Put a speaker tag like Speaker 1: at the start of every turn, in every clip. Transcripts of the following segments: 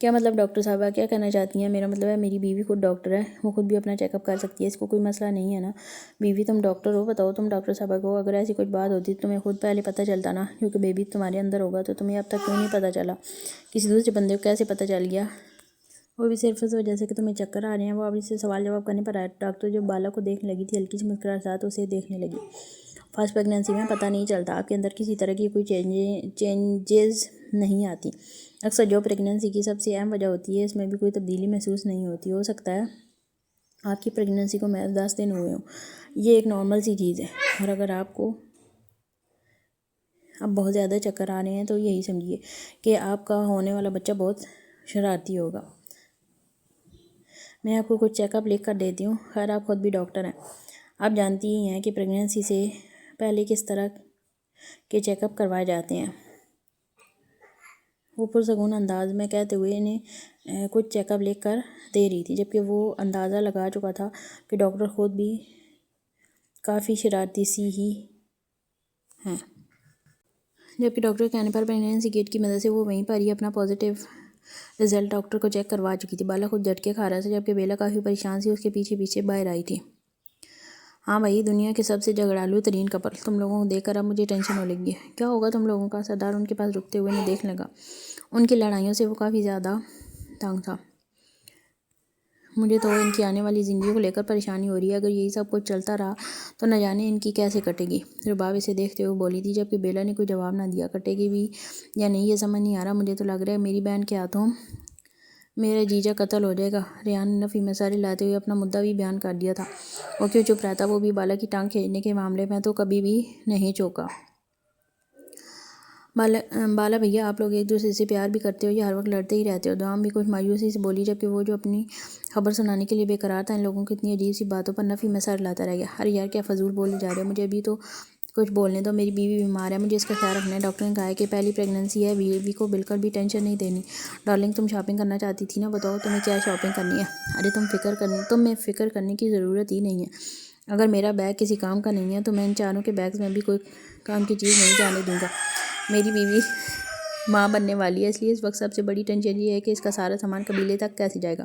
Speaker 1: کیا مطلب ڈاکٹر صاحبہ کیا کہنا چاہتی ہیں؟ میرا مطلب ہے میری بیوی خود ڈاکٹر ہے، وہ خود بھی اپنا چیک اپ کر سکتی ہے، اس کو کوئی مسئلہ نہیں ہے نا۔ بیوی تم ڈاکٹر ہو، بتاؤ تم ڈاکٹر صاحبہ کو اگر ایسی کچھ بات ہوتی تو تمہیں خود پہلے پتہ چلتا نا، کیونکہ بیبی تمہارے اندر ہوگا تو تمہیں اب تک کیوں نہیں پتہ چلا؟ کسی دوسرے بندے کو کیسے پتہ چل گیا؟ وہ بھی صرف اس وجہ سے کہ تمہیں چکر آ رہے ہیں۔ وہ اب اس سے سوال جواب کرنے پر آیا۔ ڈاکٹر جو بالا کو دیکھنے لگی تھی، ہلکی سی مسکراہٹ ساتھ اسے دیکھنے لگی۔ فاسٹ پریگنینسی میں پتہ نہیں چلتا، آپ کے اندر کسی طرح کی کوئی چینجز نہیں آتی۔ اکثر جو پریگنینسی کی سب سے اہم وجہ ہوتی ہے اس میں بھی کوئی تبدیلی محسوس نہیں ہوتی۔ ہو سکتا ہے آپ کی پریگنینسی کو محض 10 دن ہوئے ہوں، یہ ایک نارمل سی چیز ہے۔ اور اگر آپ کو اب بہت زیادہ چکر آ رہے ہیں تو یہی سمجھیے کہ آپ کا ہونے والا بچہ بہت شرارتی ہوگا۔ میں آپ کو کچھ چیک اپ لکھ کر دیتی ہوں۔ خیر آپ خود بھی ڈاکٹر ہیں، آپ جانتی ہی ہیں کہ پریگنینسی سے پہلے کس طرح کے چیک اپ کروائے جاتے ہیں۔ وہ پرسکون انداز میں کہتے ہوئے انہیں کچھ چیک اپ لکھ کر دے رہی تھی، جبکہ وہ اندازہ لگا چکا تھا کہ ڈاکٹر خود بھی کافی شرارتی سی ہی ہیں۔ جبکہ ڈاکٹر کے کہنے پر پریگنینسی کٹ کی مدد سے وہ وہیں پر ہی اپنا پازیٹیو رزلٹ ڈاکٹر کو چیک کروا چکی تھی۔ بالا خود جھٹکے کھا رہا تھا، جبکہ بیلا کافی پریشان سی اس کے پیچھے پیچھے باہر آئی تھی۔ ہاں بھائی، دنیا کے سب سے جھگڑالو ترین کپل، تم لوگوں کو دیکھ کر اب مجھے ٹینشن ہو لگی ہے۔ کیا ہوگا تم لوگوں کا؟ سردار ان کے پاس رکتے ہوئے انہیں دیکھنے لگا۔ ان کی لڑائیوں سے وہ کافی زیادہ تنگ تھا۔ مجھے تو ان کی آنے والی زندگی کو لے کر پریشانی ہو رہی ہے، اگر یہی سب کچھ چلتا رہا تو نہ جانے ان کی کیسے کٹے گی۔ رباب اسے دیکھتے ہوئے بولی تھی، جبکہ بیلا نے کوئی جواب نہ دیا۔ کٹے گی بھی یا نہیں یہ سمجھ نہیں آ رہا، مجھے تو لگ رہا ہے میری بہن کے ہاتھوں میرا جیجا قتل ہو جائے گا۔ ریحان نے نفی میں ساری لاتے ہوئے اپنا مدعا بھی بیان کر دیا تھا۔ وہ کیوں چپ رہتا؟ وہ بھی بالا کی ٹانگ کھینچنے کے معاملے میں تو کبھی بھی نہیں چوکا۔ بالا بھیا، آپ لوگ ایک دوسرے سے پیار بھی کرتے ہو یا ہر وقت لڑتے ہی رہتے ہو؟ دوام بھی کچھ مایوسی سے بولی، جبکہ وہ جو اپنی خبر سنانے کے لیے بے قرار تھا، ان لوگوں کی اتنی عجیب سی باتوں پر نفی میں سر لاتا رہ گیا۔ ارے یار کیا فضول بولے جا رہے ہو، مجھے ابھی تو کچھ بولنے دو۔ میری بیوی بیمار ہے، مجھے اس کا خیال رکھنا ہے۔ ڈاکٹر نے کہا ہے کہ پہلی پریگنینسی ہے، بیوی کو بالکل بھی ٹینشن نہیں دینی۔ ڈارلنگ تم شاپنگ کرنا چاہتی تھی نا، بتاؤ تمہیں کیا شاپنگ کرنی ہے؟ ارے تم میں فکر کرنے کی ضرورت ہی نہیں ہے۔ اگر میرا بیگ کسی کام کا نہیں ہے تو میں ان چاروں کے بیگز میں بھی کوئی کام کی چیز نہیں جانے دوں گا۔ میری بیوی ماں بننے والی ہے، اس لیے اس وقت سب سے بڑی ٹینشن یہ ہے کہ اس کا سارا سامان قبیلے تک کیسے جائے گا۔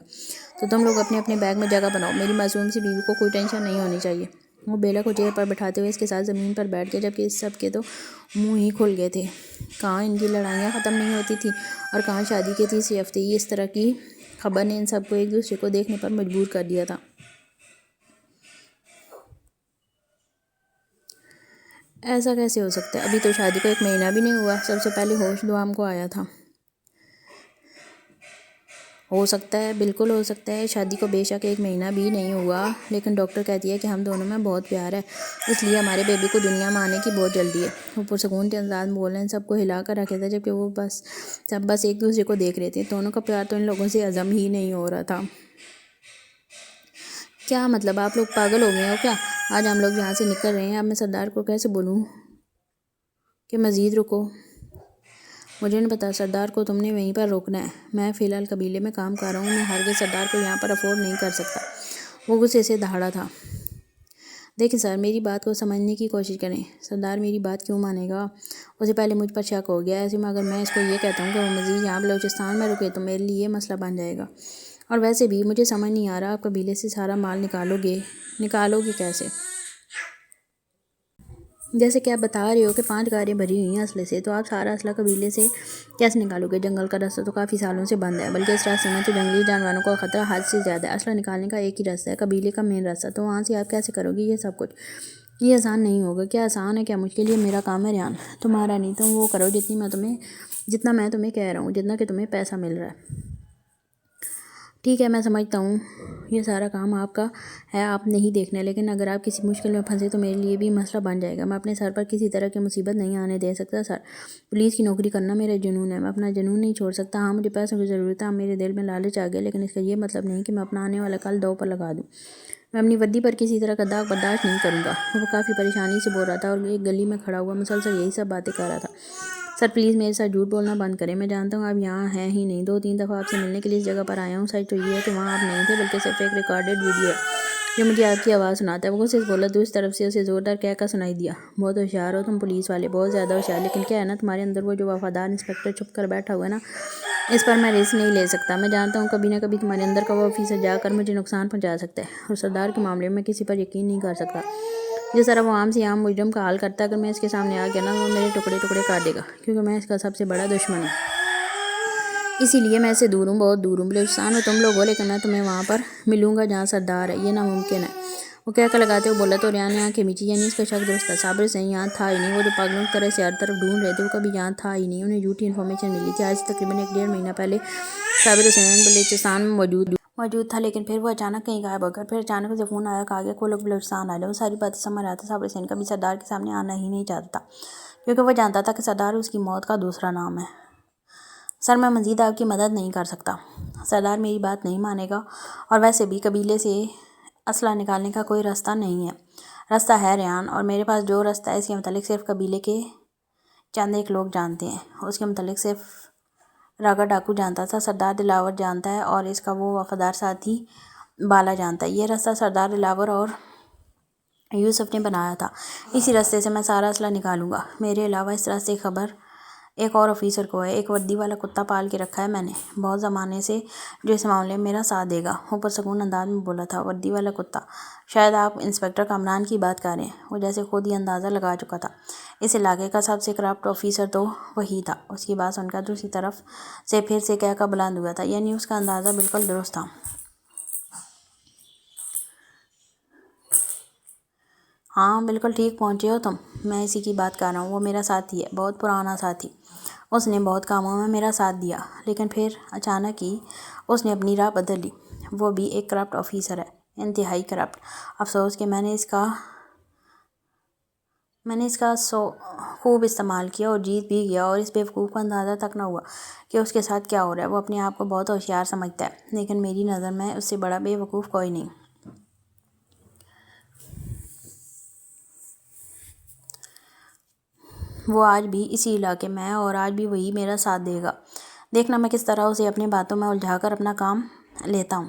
Speaker 1: تو تم لوگ اپنے اپنے بیگ میں جگہ بناؤ، میری معصوم سی بیوی کو کوئی ٹینشن نہیں ہونی چاہیے۔ وہ بیلا کو چیئر پر بٹھاتے ہوئے اس کے ساتھ زمین پر بیٹھ گئے، جبکہ اس سب کے تو منہ ہی کھل گئے تھے۔ کہاں ان کی لڑائیاں ختم نہیں ہوتی تھیں اور کہاں شادی کے تیسرے ہفتے ہی اس طرح کی خبر نے ان سب کو ایک دوسرے کو دیکھنے پر مجبور کر دیا تھا۔ ایسا کیسے ہو سکتا ہے؟ ابھی تو شادی کو 1 مہینہ بھی نہیں ہوا۔ سب سے پہلے ہوش دوام کو آیا تھا۔ ہو سکتا ہے، بالکل ہو سکتا ہے۔ شادی کو بے شک 1 مہینہ بھی نہیں ہوا، لیکن ڈاکٹر کہتی ہے کہ ہم دونوں میں بہت پیار ہے، اس لیے ہمارے بیبی کو دنیا میں آنے کی بہت جلدی ہے۔ وہ پرسکون انداز میں بول رہے ہیں، سب کو ہلا کر رکھے تھے، جبکہ وہ سب بس ایک دوسرے کو دیکھ رہے تھے۔ دونوں کا پیار تو ان لوگوں سے ہضم ہی نہیں ہو رہا تھا۔ کیا مطلب؟ آپ لوگ پاگل ہو گئے ہو کیا؟ آج ہم لوگ یہاں سے نکل رہے ہیں، اب میں سردار کو کیسے بولوں کہ مزید رکو؟ مجھے نہیں پتا، سردار کو تم نے وہیں پر روکنا ہے۔ میں فی الحال قبیلے میں کام کر رہا ہوں، میں ہرگز سردار کو یہاں پر افورڈ نہیں کر سکتا۔ وہ غصے سے دہاڑا تھا۔ دیکھیں سر، میری بات کو سمجھنے کی کوشش کریں۔ سردار میری بات کیوں مانے گا؟ اسے پہلے مجھ پر شک ہو گیا۔ ایسے میں اگر میں اس کو یہ کہتا ہوں کہ وہ مزید یہاں بلوچستان میں رکے تو میرے لیے یہ مسئلہ بن جائے گا۔ اور ویسے بھی مجھے سمجھ نہیں آ رہا، آپ قبیلے سے سارا مال نکالو گے کیسے؟ جیسے کہ آپ بتا رہے ہو کہ 5 کاریں بھری ہوئی ہیں اسلحے سے، تو آپ سارا اسلحہ قبیلے سے کیسے نکالو گے؟ جنگل کا راستہ تو کافی سالوں سے بند ہے، بلکہ اس راستے میں تو جنگلی جانوروں کا خطرہ حد سے زیادہ ہے۔ اسلحہ نکالنے کا ایک ہی راستہ ہے، قبیلے کا مین راستہ، تو وہاں سے آپ کیسے کرو گے یہ سب کچھ؟ یہ آسان نہیں ہوگا۔ کیا آسان ہے، کیا مشکل؟ یہ میرا کام ہے ریحان، تمہارا نہیں۔ تم وہ کرو جتنا میں تمہیں کہہ رہا ہوں، جتنا کہ تمہیں پیسہ مل رہا ہے۔ ٹھیک ہے، میں سمجھتا ہوں یہ سارا کام آپ کا ہے، آپ نہیں دیکھنا، لیکن اگر آپ کسی مشکل میں پھنسے تو میرے لیے بھی مسئلہ بن جائے گا۔ میں اپنے سر پر کسی طرح کی مصیبت نہیں آنے دے سکتا سر۔ پولیس کی نوکری کرنا میرا جنون ہے، میں اپنا جنون نہیں چھوڑ سکتا۔ ہاں مجھے پیسوں کی ضرورت ہے، میرے دل میں لالچ آ گیا، لیکن اس کا یہ مطلب نہیں کہ میں اپنا آنے والا کل داؤ پر لگا دوں۔ میں اپنی وردی پر کسی طرح کا داغ برداشت نہیں کروں گا۔ وہ کافی پریشانی سے بول رہا تھا اور ایک گلی میں کھڑا ہوا مسلسل یہی سب باتیں کر رہا تھا۔ سر پلیز میرے ساتھ جھوٹ بولنا بند کریں، میں جانتا ہوں آپ یہاں ہیں ہی نہیں، 2-3 دفعہ آپ سے ملنے کے لیے اس جگہ پر آیا ہوں۔ سچ تو یہ ہے کہ وہاں آپ نہیں تھے، بلکہ صرف ایک ریکارڈڈ ویڈیو ہے جو مجھے آپ کی آواز سناتا ہے۔ وہ غصے سے بولا، دوسری طرف سے اسے زوردار کہکا سنائی دیا۔ بہت ہوشیار ہو تم پولیس والے، بہت زیادہ ہوشیار، لیکن کیا ہے نا، تمہارے اندر وہ جو وفادار انسپکٹر چھپ کر بیٹھا ہوا ہے نا، اس پر میں رسک نہیں لے سکتا. میں جانتا ہوں کبھی نہ کبھی تمہارے اندر کا وہ آفیسر جا کر مجھے نقصان پہنچا سکتا ہے، اور سردار کے معاملے میں کسی پر یقین نہیں کر سکتا. جس طرح وہ عام سے عام مجرم کا حال کرتا ہے، اگر میں اس کے سامنے آ گیا نا، وہ میرے ٹکڑے ٹکڑے کر دے گا، کیونکہ میں اس کا سب سے بڑا دشمن ہوں. اسی لیے میں اس سے دور ہوں، بہت دور ہوں. بلوچستان میں تم لوگ ہو، لیکن میں تمہیں وہاں پر ملوں گا جہاں سردار ہے. یہ ناممکن ہے. وہ کہہ کر لگاتے ہوئے بولا تو ریان نے آنکھیں میچی. یعنی اس کا شک درست تھا. صابر حسین یہاں تھا ہی نہیں. وہ جو پاگلوں کی طرح سے ہر طرف ڈھونڈ رہے تھے، وہ کبھی یہاں تھا ہی نہیں. انہیں جھوٹی انفارمیشن ملی تھی. آج سے تقریباً 1.5 مہینہ پہلے صابر حسین بلوچستان میں موجود تھا، لیکن پھر وہ اچانک کہیں غائب ہو گیا. پھر اچانک اسے فون آیا، کہا گیا کہ وہ لوگ بلوچستان آ جاؤ. وہ ساری باتیں سمجھ رہا تھا. صابر حسین کبھی سردار کے سامنے آنا ہی نہیں چاہتا تھا، کیونکہ وہ جانتا تھا کہ سردار اس کی موت کا دوسرا نام ہے. سر، میں مزید آپ کی مدد نہیں کر سکتا. سردار میری بات نہیں مانے گا، اور ویسے بھی قبیلے سے اسلحہ نکالنے کا کوئی راستہ نہیں ہے. راستہ ہے ریان، اور میرے پاس جو راستہ ہے اس کے متعلق صرف قبیلے کے چند ایک لوگ جانتے ہیں. اس کے متعلق صرف راگا ڈاکو جانتا تھا، سردار دلاور جانتا ہے، اور اس کا وہ وفادار ساتھی بالا جانتا ہے. یہ راستہ سردار دلاور اور یوسف نے بنایا تھا. اسی راستے سے میں سارا اسلحہ نکالوں گا. میرے علاوہ اس راستے کی خبر ایک اور آفیسر کو ہے. ایک وردی والا کتا پال کے رکھا ہے میں نے بہت زمانے سے، جو اس معاملے میں میرا ساتھ دے گا. وہ پرسکون انداز میں بولا تھا. وردی والا کتا؟ شاید آپ انسپکٹر کامران کی بات کر رہے ہیں. وہ جیسے خود ہی اندازہ لگا چکا تھا. اس علاقے کا سب سے کرپٹ آفیسر تو وہی تھا. اس کی بات سن کر دوسری طرف سے پھر سے کہہ کر بلند ہوا تھا. یعنی اس کا اندازہ بالکل درست تھا. ہاں، بالکل ٹھیک پہنچے ہو تم. میں اسی کی بات کر رہا ہوں. وہ میرا ساتھی ہے، بہت پرانا ساتھی. اس نے بہت کاموں میں میرا ساتھ دیا، لیکن پھر اچانک ہی اس نے اپنی راہ بدل لی. وہ بھی ایک کرپٹ آفیسر ہے، انتہائی کرپٹ. افسوس کہ میں نے اس کا خوب استعمال کیا اور جیت بھی گیا، اور اس بیوقوف کو اندازہ تک نہ ہوا کہ اس کے ساتھ کیا ہو رہا ہے. وہ اپنے آپ کو بہت ہوشیار سمجھتا ہے، لیکن میری نظر میں اس سے بڑا بیوقوف کوئی نہیں. وہ آج بھی اسی علاقے میں ہے، اور آج بھی وہی میرا ساتھ دے گا. دیکھنا میں کس طرح اسے اپنی باتوں میں الجھا کر اپنا کام لیتا ہوں.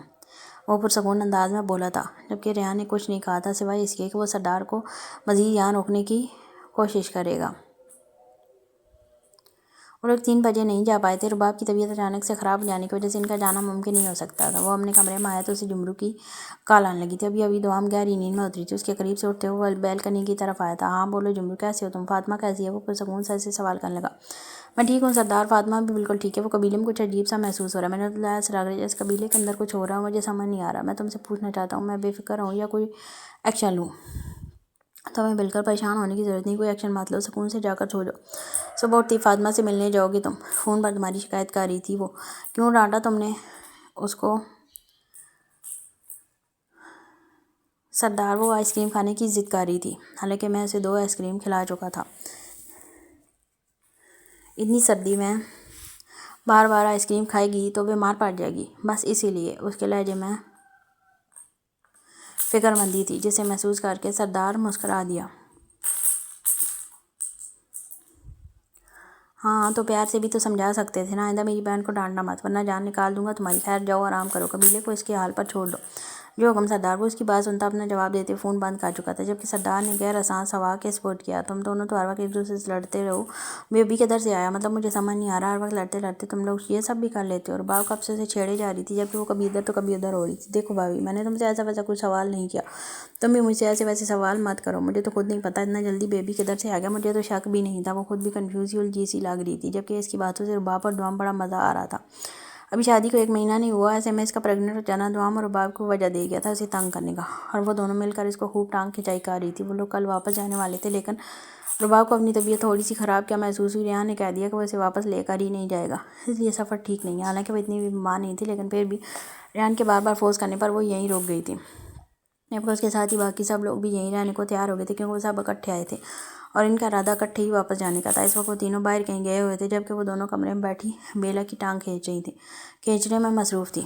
Speaker 1: وہ پرسکون انداز میں بولا تھا، جبکہ ریان نے کچھ نہیں کہا تھا سوائے اس کے کہ وہ سردار کو مزید یہاں روکنے کی کوشش کرے گا. وہ لوگ 3 بجے نہیں جا پائے تھے. رباب کی طبیعت اچانک سے خراب ہو جانے کی وجہ سے ان کا جانا ممکن نہیں ہو سکتا تھا. وہ اپنے کمرے میں آیا تو اسے جمرو کی کال آنے لگی تھی. ابھی دوام گہری نیند میں اتری تھی. اس کے قریب سے اٹھتے ہوئے وہ بیلکنی کی طرف آیا تھا. ہاں بولو جمرو، کیسی ہو تم؟ فاطمہ کیسی ہے؟ وہ پرسکون سے سوال کرنے لگا. میں ٹھیک ہوں سردار. فاطمہ بھی بالکل ٹھیک ہے. وہ قبیلے میں کچھ عجیب سا محسوس ہو رہا ہے. میں نے تو ایسا لگ رہا ہے اس قبیلے کے اندر کچھ ہو رہا ہے، مجھے سمجھ نہیں آ رہا. میں تم سے پوچھنا چاہتا ہوں، میں بے فکر ہوں یا کوئی ایکشن لوں؟ تمہیں بالکل پریشان ہونے کی ضرورت نہیں. کوئی ایکشن مت لو، سکون سے جا کر سو جاؤ. صبح اٹھتی فاطمہ سے ملنے جاؤ گی تم؟ فون پر تمہاری شکایت کر رہی تھی وہ. کیوں ڈانٹا تم نے اس کو؟ سردار، وہ آئس کریم کھانے کی ضد کر رہی تھی، حالانکہ میں اسے 2 آئس کریم کھلا چکا تھا. اتنی سردی میں بار بار آئس کریم کھائے گی تو بیمار پڑ جائے گی. بس اسی لیے. اس کے لہجے میں فکر مندی تھی، جسے محسوس کر کے سردار مسکرا دیا. ہاں تو پیار سے بھی تو سمجھا سکتے تھے نا. آئندہ میری بہن کو ڈانٹنا مت، ورنہ جان نکال دوں گا تمہاری. خیر جاؤ آرام کرو، قبیلے کو اس کے حال پر چھوڑ دو. جو حکم سردار. وہ اس کی بات سنتا اپنا جواب دیتے فون بند کر چکا تھا، جبکہ سردار نے غیر سانس ہوا کے سپورٹ کیا. تم دونوں تو ہر وقت ایک دوسرے سے لڑتے رہو. بیبی کدھر سے آیا؟ مطلب مجھے سمجھ نہیں آ رہا. ہر وقت لڑتے لڑتے تم لوگ یہ سب بھی کر لیتے ہو. اور باپ کب سے اسے چھیڑے جا رہی تھی، جبکہ وہ کبھی ادھر تو کبھی ادھر ہو رہی تھی. دیکھو بھابھی، میں نے تم سے ایسا ویسا کوئی سوال نہیں کیا. تم بھی مجھ سے ایسے ویسے سوال مت کرو. مجھے تو خود نہیں پتا اتنا جلدی بیبی کدھر سے آ گیا. مجھے تو شک بھی نہیں تھا. وہ خود بھی کنفیوز الجھی سی لگ رہی تھی، جبکہ اس کی باتوں سے رباب اور دوام بڑا مزہ آ رہا تھا. ابھی شادی کو 1 مہینہ نہیں ہوا، ایسے میں اس کا پریگننٹ ہو جانا دوام اور رباب کو وجہ دے گیا تھا اسے تنگ کرنے کا. اور وہ دونوں مل کر اس کو خوب ٹانگ کھنچائی کر رہی تھی. وہ لوگ کل واپس جانے والے تھے، لیکن رباب کو اپنی طبیعت تھوڑی سی خراب کیا محسوس ہوئی. ریان نے کہہ دیا کہ وہ اسے واپس لے کر ہی نہیں جائے گا، اس لیے سفر ٹھیک نہیں ہے. حالانکہ وہ اتنی بھی بیمار نہیں تھی، لیکن پھر بھی ریان کے بار بار فورس کرنے پر وہ یہیں رک گئی تھی. جبکہ اس کے ساتھ ہی باقی سب لوگ بھی یہیں رہنے کو تیار ہو گئے تھے، کیونکہ وہ سب اکٹھے آئے تھے اور ان کا ارادہ اکٹھے ہی واپس جانے کا تھا. اس وقت وہ تینوں باہر کہیں گئے ہوئے تھے، جبکہ وہ دونوں کمرے میں بیٹھی بیلا کی ٹانگ کھینچ رہی تھیں، کھینچنے میں مصروف تھی.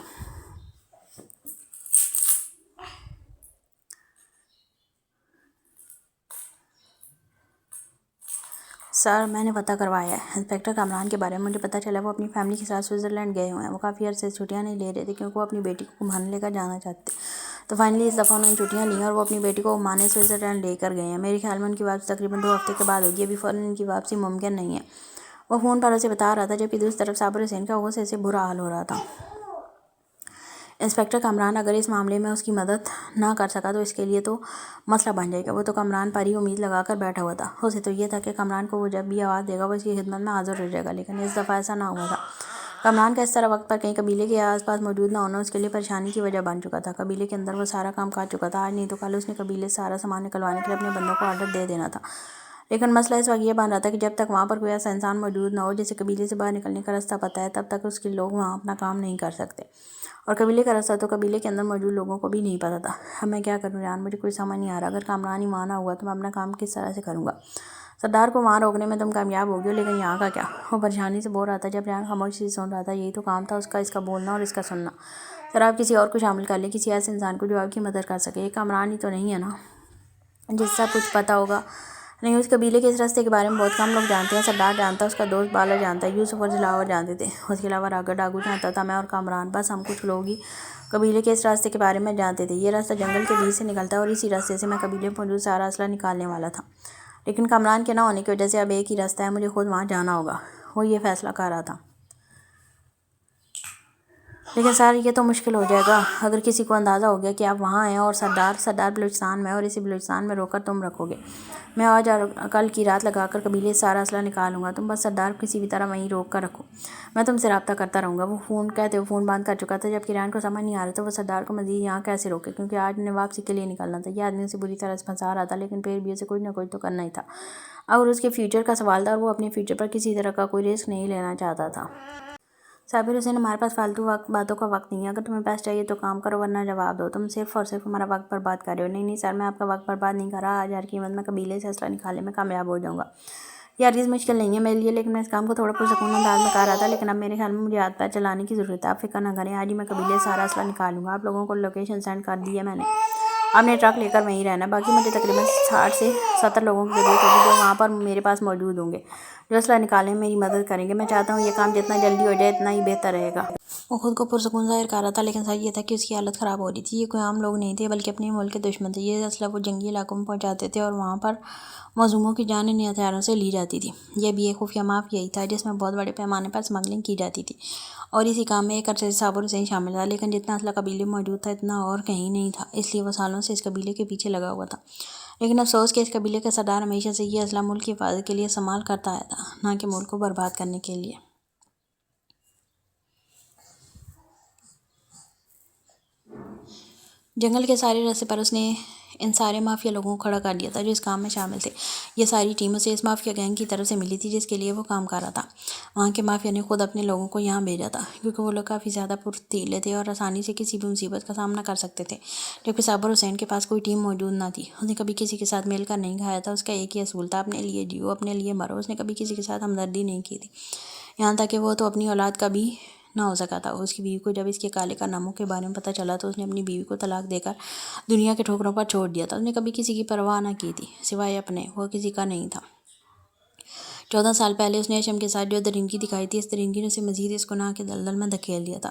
Speaker 1: سر، میں نے پتہ کروایا ہے انسپکٹر کامران کے بارے میں. مجھے پتہ چلا وہ اپنی فیملی کے ساتھ سوئٹزرلینڈ گئے ہوئے ہیں. وہ کافی عرصے سے چھٹیاں نہیں لے رہے تھے، کیونکہ وہ اپنی بیٹی کو گھمانے لے کر جانا چاہتے. تو فائنلی اس دفعہ انہوں نے چھٹیاں لیں اور وہ اپنی بیٹی کو گھمانے سوئٹزرلینڈ لے کر گئے ہیں. میرے خیال میں ان کی واپسی تقریباً 2 ہفتے کے بعد ہوگی. ابھی فوراً ان کی واپسی ممکن نہیں ہے. وہ فون پر اسے بتا رہا تھا، جبکہ دوسری طرف صابر حسین کا غصے سے برا حال ہو رہا تھا۔ انسپکٹر کامران اگر اس معاملے میں اس کی مدد نہ کر سکا تو اس کے لیے تو مسئلہ بن جائے گا۔ وہ تو کامران پر ہی امید لگا کر بیٹھا ہوا تھا۔ اسے تو یہ تھا کہ کامران کو وہ جب بھی آواز دے گا وہ اس کی خدمت میں حاضر ہو جائے گا، لیکن اس دفعہ ایسا نہ ہوا تھا۔ کامران کا اس طرح وقت پر کہیں قبیلے کے آس پاس موجود نہ ہونا اس کے لیے پریشانی کی وجہ بن چکا تھا۔ قبیلے کے اندر وہ سارا کام کر چکا تھا، آج نہیں تو کل اس نے قبیلے سے سارا سامان نکلوانے کے لیے اپنے بندوں کو آرڈر دے دینا تھا۔ لیکن مسئلہ اس وقت یہ بن رہا تھا کہ جب تک وہاں پر کوئی ایسا انسان موجود نہ ہو جسے قبیلے سے باہر نکلنے کا راستہ پتہ ہے، تب تک اس کے لوگ وہاں اپنا کام نہیں کر سکتے، اور قبیلے کا راستہ تو قبیلے کے اندر موجود لوگوں کو بھی نہیں پتہ تھا۔ اب میں کیا کروں جان، مجھے کوئی سمجھ نہیں آ رہا۔ اگر کامران ہی وہاں نہ ہوا تو میں اپنا کام کس طرح سے کروں گا؟ سردار کو وہاں روکنے میں تم کامیاب ہوگی، لیکن یہاں کا کیا؟ وہ پریشانی سے بول رہا تھا جب ریان خاموشی سے سن رہا تھا۔ یہی تو کام تھا اس کا بولنا اور اس کا سننا۔ سر آپ کسی اور کو شامل کر لیں، کسی ایسے انسان کو جو آپ کی مدد کر سکے۔ یہ کامران ہی تو نہیں ہے نا جس سے کچھ پتہ ہوگا؟ نہیں، اس قبیلے کے اس راستے کے بارے میں بہت کم لوگ جانتے ہیں۔ سردار جانتا، اس کا دوست بالا جانتا ہے، یوسف اور دلاور جانتے تھے، اس کے علاوہ راگھو ڈاگو جانتا تھا، میں اور کامران، بس ہم کچھ لوگ ہی قبیلے کے اس راستے کے بارے میں جانتے تھے۔ یہ راستہ جنگل کے بیچ سے نکلتا ہے اور اسی راستے سے میں قبیلے میں موجود سارا اسلحہ نکالنے والا تھا، لیکن کامران کے نہ ہونے کی وجہ سے اب ایک ہی راستہ ہے، مجھے خود وہاں جانا ہوگا۔ وہ یہ فیصلہ کر رہا تھا۔ لیکن سر یہ تو مشکل ہو جائے گا اگر کسی کو اندازہ ہو گیا کہ آپ وہاں ہیں اور سردار بلوچستان میں، اور اسے بلوچستان میں روک کر تم رکھو گے۔ میں آج اور کل کی رات لگا کر قبیلے سے سارا اسلحہ نکالوں گا، تم بس سردار کو کسی بھی طرح وہیں روک کر رکھو، میں تم سے رابطہ کرتا رہوں گا۔ وہ فون بند کر چکا تھا، جبکہ ریان کو سمجھ نہیں آ رہا تھا وہ سردار کو مزید یہاں کیسے روکے، کیونکہ آج انہیں واپسی کے لیے نکلنا تھا۔ یہ آدمی اسے بری طرح سے پھنسا رہا تھا، لیکن پھر بھی اسے کچھ نہ کچھ تو کرنا ہی تھا۔ اور اس کے فیوچر کا سوال تھا، اور وہ اپنے فیوچر پر کسی طرح کا کوئی رسک نہیں لینا چاہتا تھا۔ صابر حسین، ہمارے پاس فالتو باتوں کا وقت نہیں ہے، اگر تمہیں پیسے چاہیے تو کام کرو، ورنہ جواب دو۔ تم صرف اور صرف ہمارا وقت برباد کر رہے ہو۔ نہیں سر، میں آپ کا وقت برباد نہیں کر رہا، آج ہر قیمت میں قبیلے سے اسلحہ نکالنے میں کامیاب ہو جاؤں گا۔ یہ ہرگز مشکل نہیں ہے میرے لیے، لیکن میں اس کام کو تھوڑا پرسکون انداز میں کر رہا تھا، لیکن اب میرے خیال میں مجھے ہاتھ پیر چلانے کی ضرورت ہے۔ آپ فکر نہ کریں، آج ہی میں قبیلے سے سارا اسلحہ نکالوں گا۔ آپ لوگوں کو لوکیشن سینڈ کر دی ہے میں نے، آپ نے ٹرک لے کر وہیں رہنا ہے۔ باقی مجھے تقریباً 60 سے 70 لوگوں کی ضرورت ہوگی جو وہاں پر میرے پاس موجود ہوں گے، جو اسلحہ نکالنے میں میری مدد کریں گے۔ میں چاہتا ہوں یہ کام جتنا جلدی ہو جائے اتنا ہی بہتر رہے گا۔ وہ خود کو پرسکون ظاہر کر رہا تھا، لیکن سچ یہ تھا کہ اس کی حالت خراب ہو رہی تھی۔ یہ کوئی عام لوگ نہیں تھے، بلکہ اپنے ملک کے دشمن تھے۔ یہ اسلحہ وہ جنگی علاقوں میں پہنچاتے تھے اور وہاں پر مظلوموں کی جانیں انہیں ہتھیاروں سے لی جاتی تھی۔ یہ بھی ایک خفیہ مافیا ہی تھا جس میں بہت بڑے پیمانے پر اسمگلنگ کی جاتی تھی، اور اسی کام میں ایک عرصے سے صابر حسین شامل تھا، لیکن جتنا اسلحہ قبیلے میں موجود تھا اتنا اور کہیں نہیں تھا، اس لیے وہ سالوں سے اس قبیلے کے پیچھے لگا ہوا تھا۔ لیکن افسوس کہ اس قبیلے کا سردار ہمیشہ سے یہ اسلحہ ملک کی حفاظت کے لیے استعمال کرتا آیا تھا، نہ کہ ملک کو برباد کرنے کے لیے۔ جنگل کے سارے راستے پر اس نے ان سارے مافیا لوگوں کو کھڑا کر دیا تھا جو اس کام میں شامل تھے۔ یہ ساری ٹیم اسے اس مافیا گینگ کی طرف سے ملی تھی جس کے لیے وہ کام کر رہا تھا۔ وہاں کے مافیا نے خود اپنے لوگوں کو یہاں بھیجا تھا، کیونکہ وہ لوگ کافی زیادہ پرتیلے تھے اور آسانی سے کسی بھی مصیبت کا سامنا کر سکتے تھے، جبکہ صابر حسین کے پاس کوئی ٹیم موجود نہ تھی۔ اس نے کبھی کسی کے ساتھ مل کر نہیں کھایا تھا، اس کا ایک ہی اصول تھا، اپنے لیے جیو، اپنے لیے مرو۔ اس نے کبھی کسی کے ساتھ ہمدردی نہیں کی تھی، یہاں تک کہ وہ تو اپنی اولاد کا بھی نہ ہو سکا تھا۔ اس کی بیوی کو جب اس کے کالے کارناموں کے بارے میں پتہ چلا تو اس نے اپنی بیوی کو طلاق دے کر دنیا کے ٹھوکروں پر چھوڑ دیا تھا۔ اس نے کبھی کسی کی پرواہ نہ کی تھی سوائے اپنے، وہ کسی کا نہیں تھا۔ 14 سال پہلے اس نے اشم کے ساتھ جو درندگی دکھائی تھی، اس درندگی نے اسے مزید اس گناہ کے دلدل میں دھکیل دیا تھا۔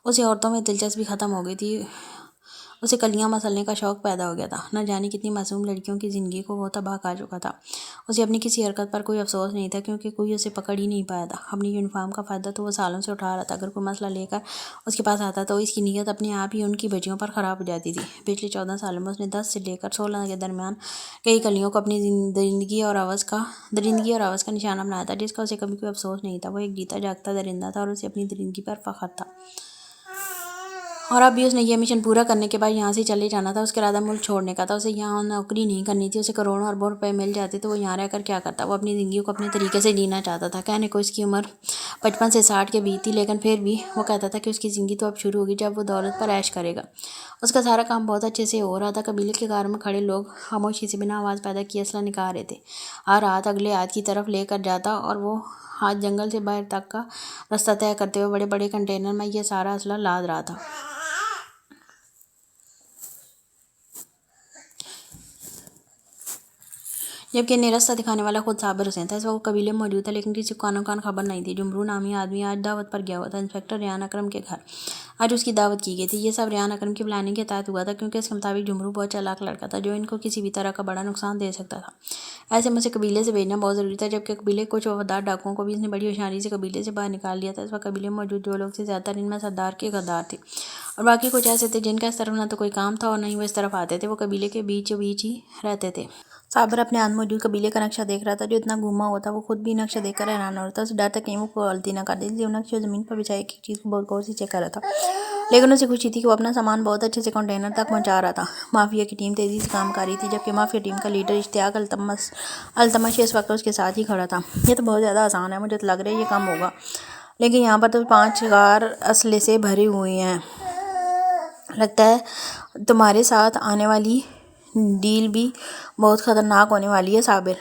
Speaker 1: اسے عورتوں میں دلچسپی ختم ہو گئی تھی، اسے کلیاں مسلنے کا شوق پیدا ہو گیا تھا۔ نہ جانے کتنی معصوم لڑکیوں کی زندگی کو وہ تباہ کر چکا تھا۔ اسے اپنی کسی حرکت پر کوئی افسوس نہیں تھا، کیونکہ کوئی اسے پکڑ ہی نہیں پایا تھا۔ اپنی یونیفارم کا فائدہ تو وہ سالوں سے اٹھا رہا تھا، اگر کوئی مسئلہ لے کر اس کے پاس آتا تو اس کی نیت اپنے آپ ہی ان کی بچیوں پر خراب ہو جاتی تھی۔ پچھلے 14 سالوں میں اس نے 10 سے لے کر 16 کے درمیان کئی کلیوں کو اپنی درندگی اور ہوس کا نشانہ بنایا تھا، جس کا اسے کبھی کوئی افسوس نہیں تھا۔ وہ ایک جیتا جاگتا درندہ تھا اور اسے اپنی درندگی پر فخر تھا۔ اور اب بھی اس نے یہ مشن پورا کرنے کے بعد یہاں سے چلے جانا تھا۔ اس کا ارادہ ملک چھوڑنے کا تھا، اسے یہاں نوکری نہیں کرنی تھی۔ اسے کروڑوں اربوں روپے مل جاتے تو وہ یہاں رہ کر کیا کرتا؟ وہ اپنی زندگی کو اپنے طریقے سے جینا چاہتا تھا۔ کہنے کو اس کی عمر 55 سے 60 کے بیچ تھی، لیکن پھر بھی وہ کہتا تھا کہ اس کی زندگی تو اب شروع ہوگی جب وہ دولت پر عیش کرے گا۔ اس کا سارا کام بہت اچھے سے ہو رہا تھا۔ قبیلے کے کاروں میں کھڑے لوگ خاموشی سے بنا آواز پیدا کیے اسلحہ نکال رہے تھے۔ ہر ہاتھ اگلے ہاتھ کی طرف لے کر جاتا اور وہ ہاتھ جنگل سے باہر تک کا راستہ طے کرتے ہوئے بڑے بڑے کنٹینر میں یہ سارا اسلحہ لاد رہا تھا۔ جبکہ انہیں راستہ دکھانے والا خود صابر حسین تھا۔ اس وقت وہ قبیلے میں موجود تھا، لیکن کسی کو کانوں کان خبر نہیں تھی۔ جمرو نامی آدمی آج دعوت پر گیا ہوا تھا، انسپکٹر ریان اکرم کے گھر۔ آج اس کی دعوت کی گئی تھی۔ یہ سب ریان اکرم کی پلاننگ کے تحت ہوا تھا، کیونکہ اس کے مطابق جمرو بہت چالاک لڑکا تھا جو ان کو کسی بھی طرح کا بڑا نقصان دے سکتا تھا۔ ایسے مجھے قبیلے سے بھیجنا بہت ضروری تھا، جبکہ قبیلے کچھ وفادار ڈاکوؤں کو بھی اس نے بڑی ہوشیاری سے قبیلے سے باہر نکال دیا تھا۔ اس وقت قبیلے میں موجود جو لوگ تھے زیادہ تر ان میں سردار کے غدار تھے، اور باقی کچھ ایسے تھے جن کا اس طرف نہ تو کوئی کام تھا اور نہ ہی وہ اس طرف آتے تھے۔ وہ قبیلے کے بیچ ہی رہتے تھے۔ صابر اپنے ہاتھ موجود قبیلے کا نقشہ دیکھ رہا تھا جو اتنا گھوما ہوا تھا، وہ خود بھی نقشہ دیکھ کر حیران ہو رہا تھا۔ اسے ڈر تھا کہیں وہ کوئی غلطی نہ کر دے، اس لیے وہ نقشے زمین پر بچھائے ایک چیز کو بہت غور سے چیک کر رہا تھا، لیکن اسے خوشی تھی کہ وہ اپنا سامان بہت اچھے سے کنٹینر تک پہنچا رہا تھا۔ مافیا کی ٹیم تیزی سے کام کر رہی تھی، جبکہ مافیا ٹیم کا لیڈر اشتیاق التمش اس وقت اس کے ساتھ ہی کھڑا تھا۔ یہ تو بہت زیادہ آسان ہے، مجھے تو لگ رہا ہے یہ کام ہوگا، لیکن یہاں پر تو 5 غار اسلحے سے بھری ہوئی ہیں، لگتا ہے تمہارے ساتھ آنے والی ڈیل بھی بہت خطرناک ہونے والی ہے صابر۔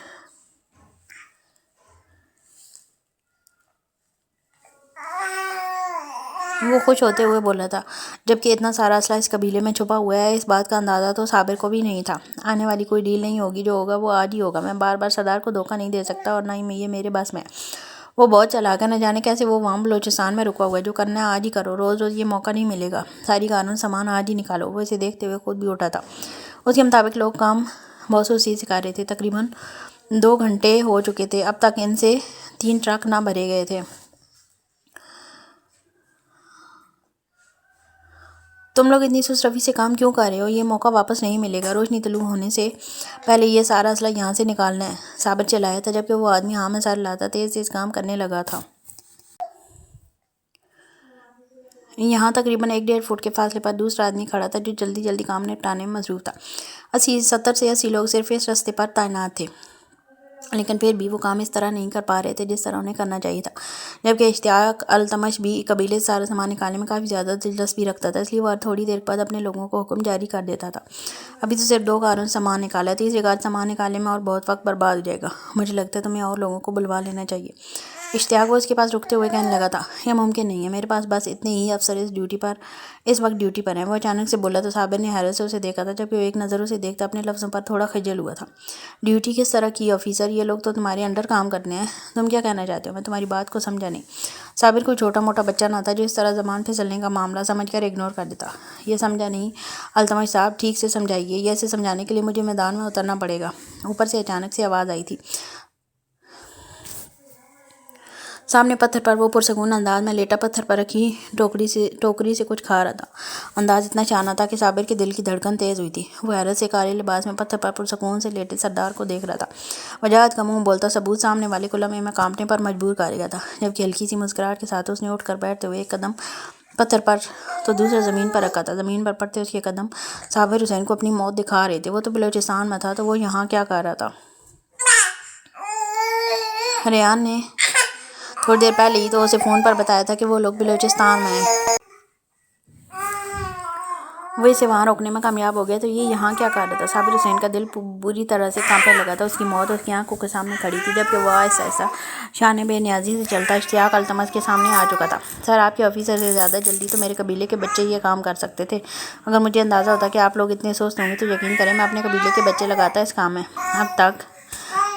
Speaker 1: وہ خوش ہوتے ہوئے بولا تھا، جبکہ اتنا سارا اسلحہ اس قبیلے میں چھپا ہوا ہے۔ اس بات کا اندازہ تو صابر کو بھی نہیں تھا۔ آنے والی کوئی ڈیل نہیں ہوگی، جو ہوگا وہ آج ہی ہوگا۔ میں بار بار سردار کو دھوکہ نہیں دے سکتا، اور نہ ہی یہ میرے بس میں ہے۔ وہ بہت چالاک ہے، نہ جانے کیسے وہ وہاں بلوچستان میں رکا ہوا ہے۔ جو کرنا ہے آج ہی کرو، روز روز یہ موقع نہیں ملے گا۔ ساری قانون سامان آج ہی نکالو۔ وہ اسے دیکھتے ہوئے خود بھی اٹھا تھا۔ اس کے مطابق لوگ کام بہت سستی سے کر رہے تھے۔ تقریباً 2 گھنٹے ہو چکے تھے، اب تک ان سے 3 ٹرک نہ بھرے گئے تھے۔ تم لوگ اتنی سست روی سے کام کیوں کر رہے ہو؟ یہ موقع واپس نہیں ملے گا۔ روشنی طلوع ہونے سے پہلے یہ سارا اسلحہ یہاں سے نکالنا ہے۔ صابر چلایا تھا، جبکہ وہ آدمی ہاں میں سر لاتا تیز تیز کام کرنے لگا تھا۔ یہاں تقریباً 1.5 فٹ کے فاصلے پر دوسرا آدمی کھڑا تھا جو جلدی جلدی کام نپٹانے میں مصروف تھا۔ 70 سے 80 لوگ صرف اس رستے پر تعینات تھے، لیکن پھر بھی وہ کام اس طرح نہیں کر پا رہے تھے جس طرح انہیں کرنا چاہیے تھا، جبکہ اشتیاق التمش بھی قبیلے سے سارا سامان نکالنے میں کافی زیادہ دلچسپی رکھتا تھا، اس لیے وہ تھوڑی دیر بعد اپنے لوگوں کو حکم جاری کر دیتا تھا۔ ابھی تو صرف 2 کاروں سے سامان نکالا ہے، تیسری کار سامان نکالنے میں اور بہت وقت برباد ہو جائے گا۔ مجھے لگتا ہے تمہیں اور لوگوں کو بلوا لینا چاہیے۔ اشتیاق وہ اس کے پاس رکتے ہوئے کہنے لگا تھا، یہ ممکن نہیں ہے، میرے پاس بس اتنے ہی افسر اس وقت ڈیوٹی پر ہیں۔ وہ اچانک سے بولا تو صابر نے حیرت سے اسے دیکھا تھا، جبکہ وہ ایک نظر اسے دیکھتا اپنے لفظوں پر تھوڑا خجل ہوا تھا۔ ڈیوٹی کس طرح کی آفیسر؟ یہ لوگ تو تمہارے انڈر کام کرنے ہیں۔ تم کیا کہنا چاہتے ہو؟ میں تمہاری بات کو سمجھا نہیں۔ صابر کوئی چھوٹا موٹا بچہ نہ تھا جو اس طرح زبان پھسلنے کا معاملہ سمجھ کر اگنور کر دیتا۔ یہ سمجھا نہیں التمش صاحب، ٹھیک سے سمجھائیے۔ یہ اسے سمجھانے کے لیے مجھے میدان میں اترنا پڑے گا۔ اوپر سے اچانک سے آواز آئی تھی۔ سامنے پتھر پر وہ پرسکون انداز میں لیٹا پتھر پر رکھی ٹوکری سے کچھ کھا رہا تھا۔ انداز اتنا شانہ تھا کہ صابر کے دل کی دھڑکن تیز ہوئی تھی۔ وہ حیرت سے کالے لباس میں پتھر پر پرسکون سے لیٹے سردار کو دیکھ رہا تھا۔ وجاہت کا منہ بولتا ثبوت سامنے والے کو لمحے میں کانپنے پر مجبور کر گیا تھا، جبکہ ہلکی سی مسکراہٹ کے ساتھ اس نے اٹھ کر بیٹھتے ہوئے ایک قدم پتھر پر تو دوسرا زمین پر رکھا تھا۔ زمین پر پڑتے اس کے قدم صابر حسین کو اپنی موت دکھا رہے تھے۔ وہ تو بلوچستان میں تھا، تو وہ یہاں کیا کر رہا تھا؟ ریان نے تھوڑی دیر پہلے ہی تو اسے فون پر بتایا تھا کہ وہ لوگ بلوچستان میں ہیں۔ وہ اسے وہاں روکنے میں کامیاب ہو گیا، تو یہ یہاں کیا کر رہا تھا؟ صابر حسین کا دل بری طرح سے کانپنے لگا تھا۔ اس کی موت اس کی آنکھوں کے سامنے کھڑی تھی، جبکہ وہ آہستہ آہستہ شان بے نیازی سے چلتا اشتیاق التمش کے سامنے آ چکا تھا۔ سر، آپ کے آفیسر سے زیادہ جلدی تو میرے قبیلے کے بچے یہ کام کر سکتے تھے۔ اگر مجھے اندازہ ہوتا کہ آپ لوگ اتنے سست ہوں گے تو یقین کریں میں اپنے قبیلے کے بچے لگاتا اس کام میں۔ اب تک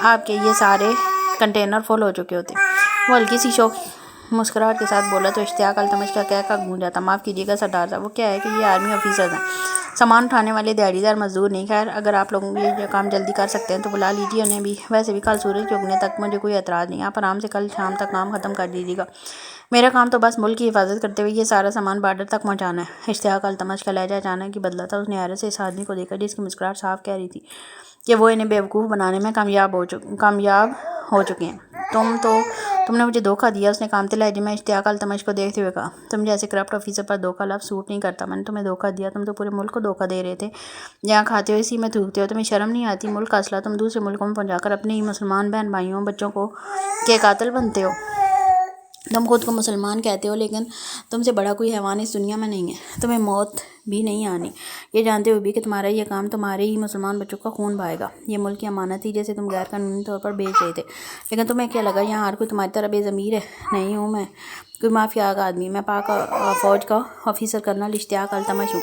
Speaker 1: آپ کے یہ سارے کنٹینر فل ہو چکے ہوتے۔ وہ ہلکی سی شوق مسکراہٹ کے ساتھ بولا تو اشتیاق التمش کا کہہ گونجا تھا۔ معاف کیجیے گا سردار صاحب، وہ کیا ہے کہ یہ آرمی آفیسرز ہیں، سامان اٹھانے والے دیہڑی دار مزدور نہیں۔ خیر، اگر آپ لوگ یہ کام جلدی کر سکتے ہیں تو بلا لیجیے انہیں بھی۔ ویسے بھی کل سورج کے اگنے تک مجھے کوئی اعتراض نہیں، آپ آرام سے کل شام تک کام ختم کر دیجیے گا۔ میرا کام تو بس ملک کی حفاظت کرتے ہوئے یہ سارا سامان بارڈر تک پہنچانا ہے۔ اشتیاق التمش کا لہجہ اچانک ہی بدلا تھا۔ اس نے حیرت سے اس آدمی کو دیکھا جس کی مسکراہٹ صاف کہہ رہی تھی کہ وہ انہیں بیوقوف بنانے میں کامیاب ہو چکے ہیں۔ تم نے مجھے دھوکہ دیا، اس نے کانپتے لہجے میں اشتیاق التمش کو دیکھتے ہوئے کہا۔ تم جیسے کرپٹ آفیسر پر دھوکہ لفظ سوٹ نہیں کرتا۔ میں نے تمہیں دھوکہ دیا؟ تم تو پورے ملک کو دھوکہ دے رہے تھے۔ جہاں کھاتے ہو اسی میں تھوکتے ہو، تمہیں شرم نہیں آتی؟ ملک کا اسلحہ تم دوسرے ملکوں میں پہنچا کر اپنے ہی مسلمان بہن بھائیوں بچوں کے قاتل بنتے ہو۔ تم خود کو مسلمان کہتے ہو، لیکن تم سے بڑا کوئی حیوان اس دنیا میں نہیں ہے۔ تمہیں موت بھی نہیں آنی، یہ جانتے ہوئے بھی کہ تمہارا یہ کام تمہارے ہی مسلمان بچوں کا خون بہائے گا۔ یہ ملک کی امانت تھی جیسے تم غیر قانونی طور پر بیچ رہے تھے، لیکن تمہیں کیا لگا یہاں ہر کوئی تمہاری طرح بے ضمیر ہے؟ نہیں ہوں میں کوئی مافیا کا آدمی، میں پاک فوج کا آفیسر کرنل اشتیاق التمش ہوں۔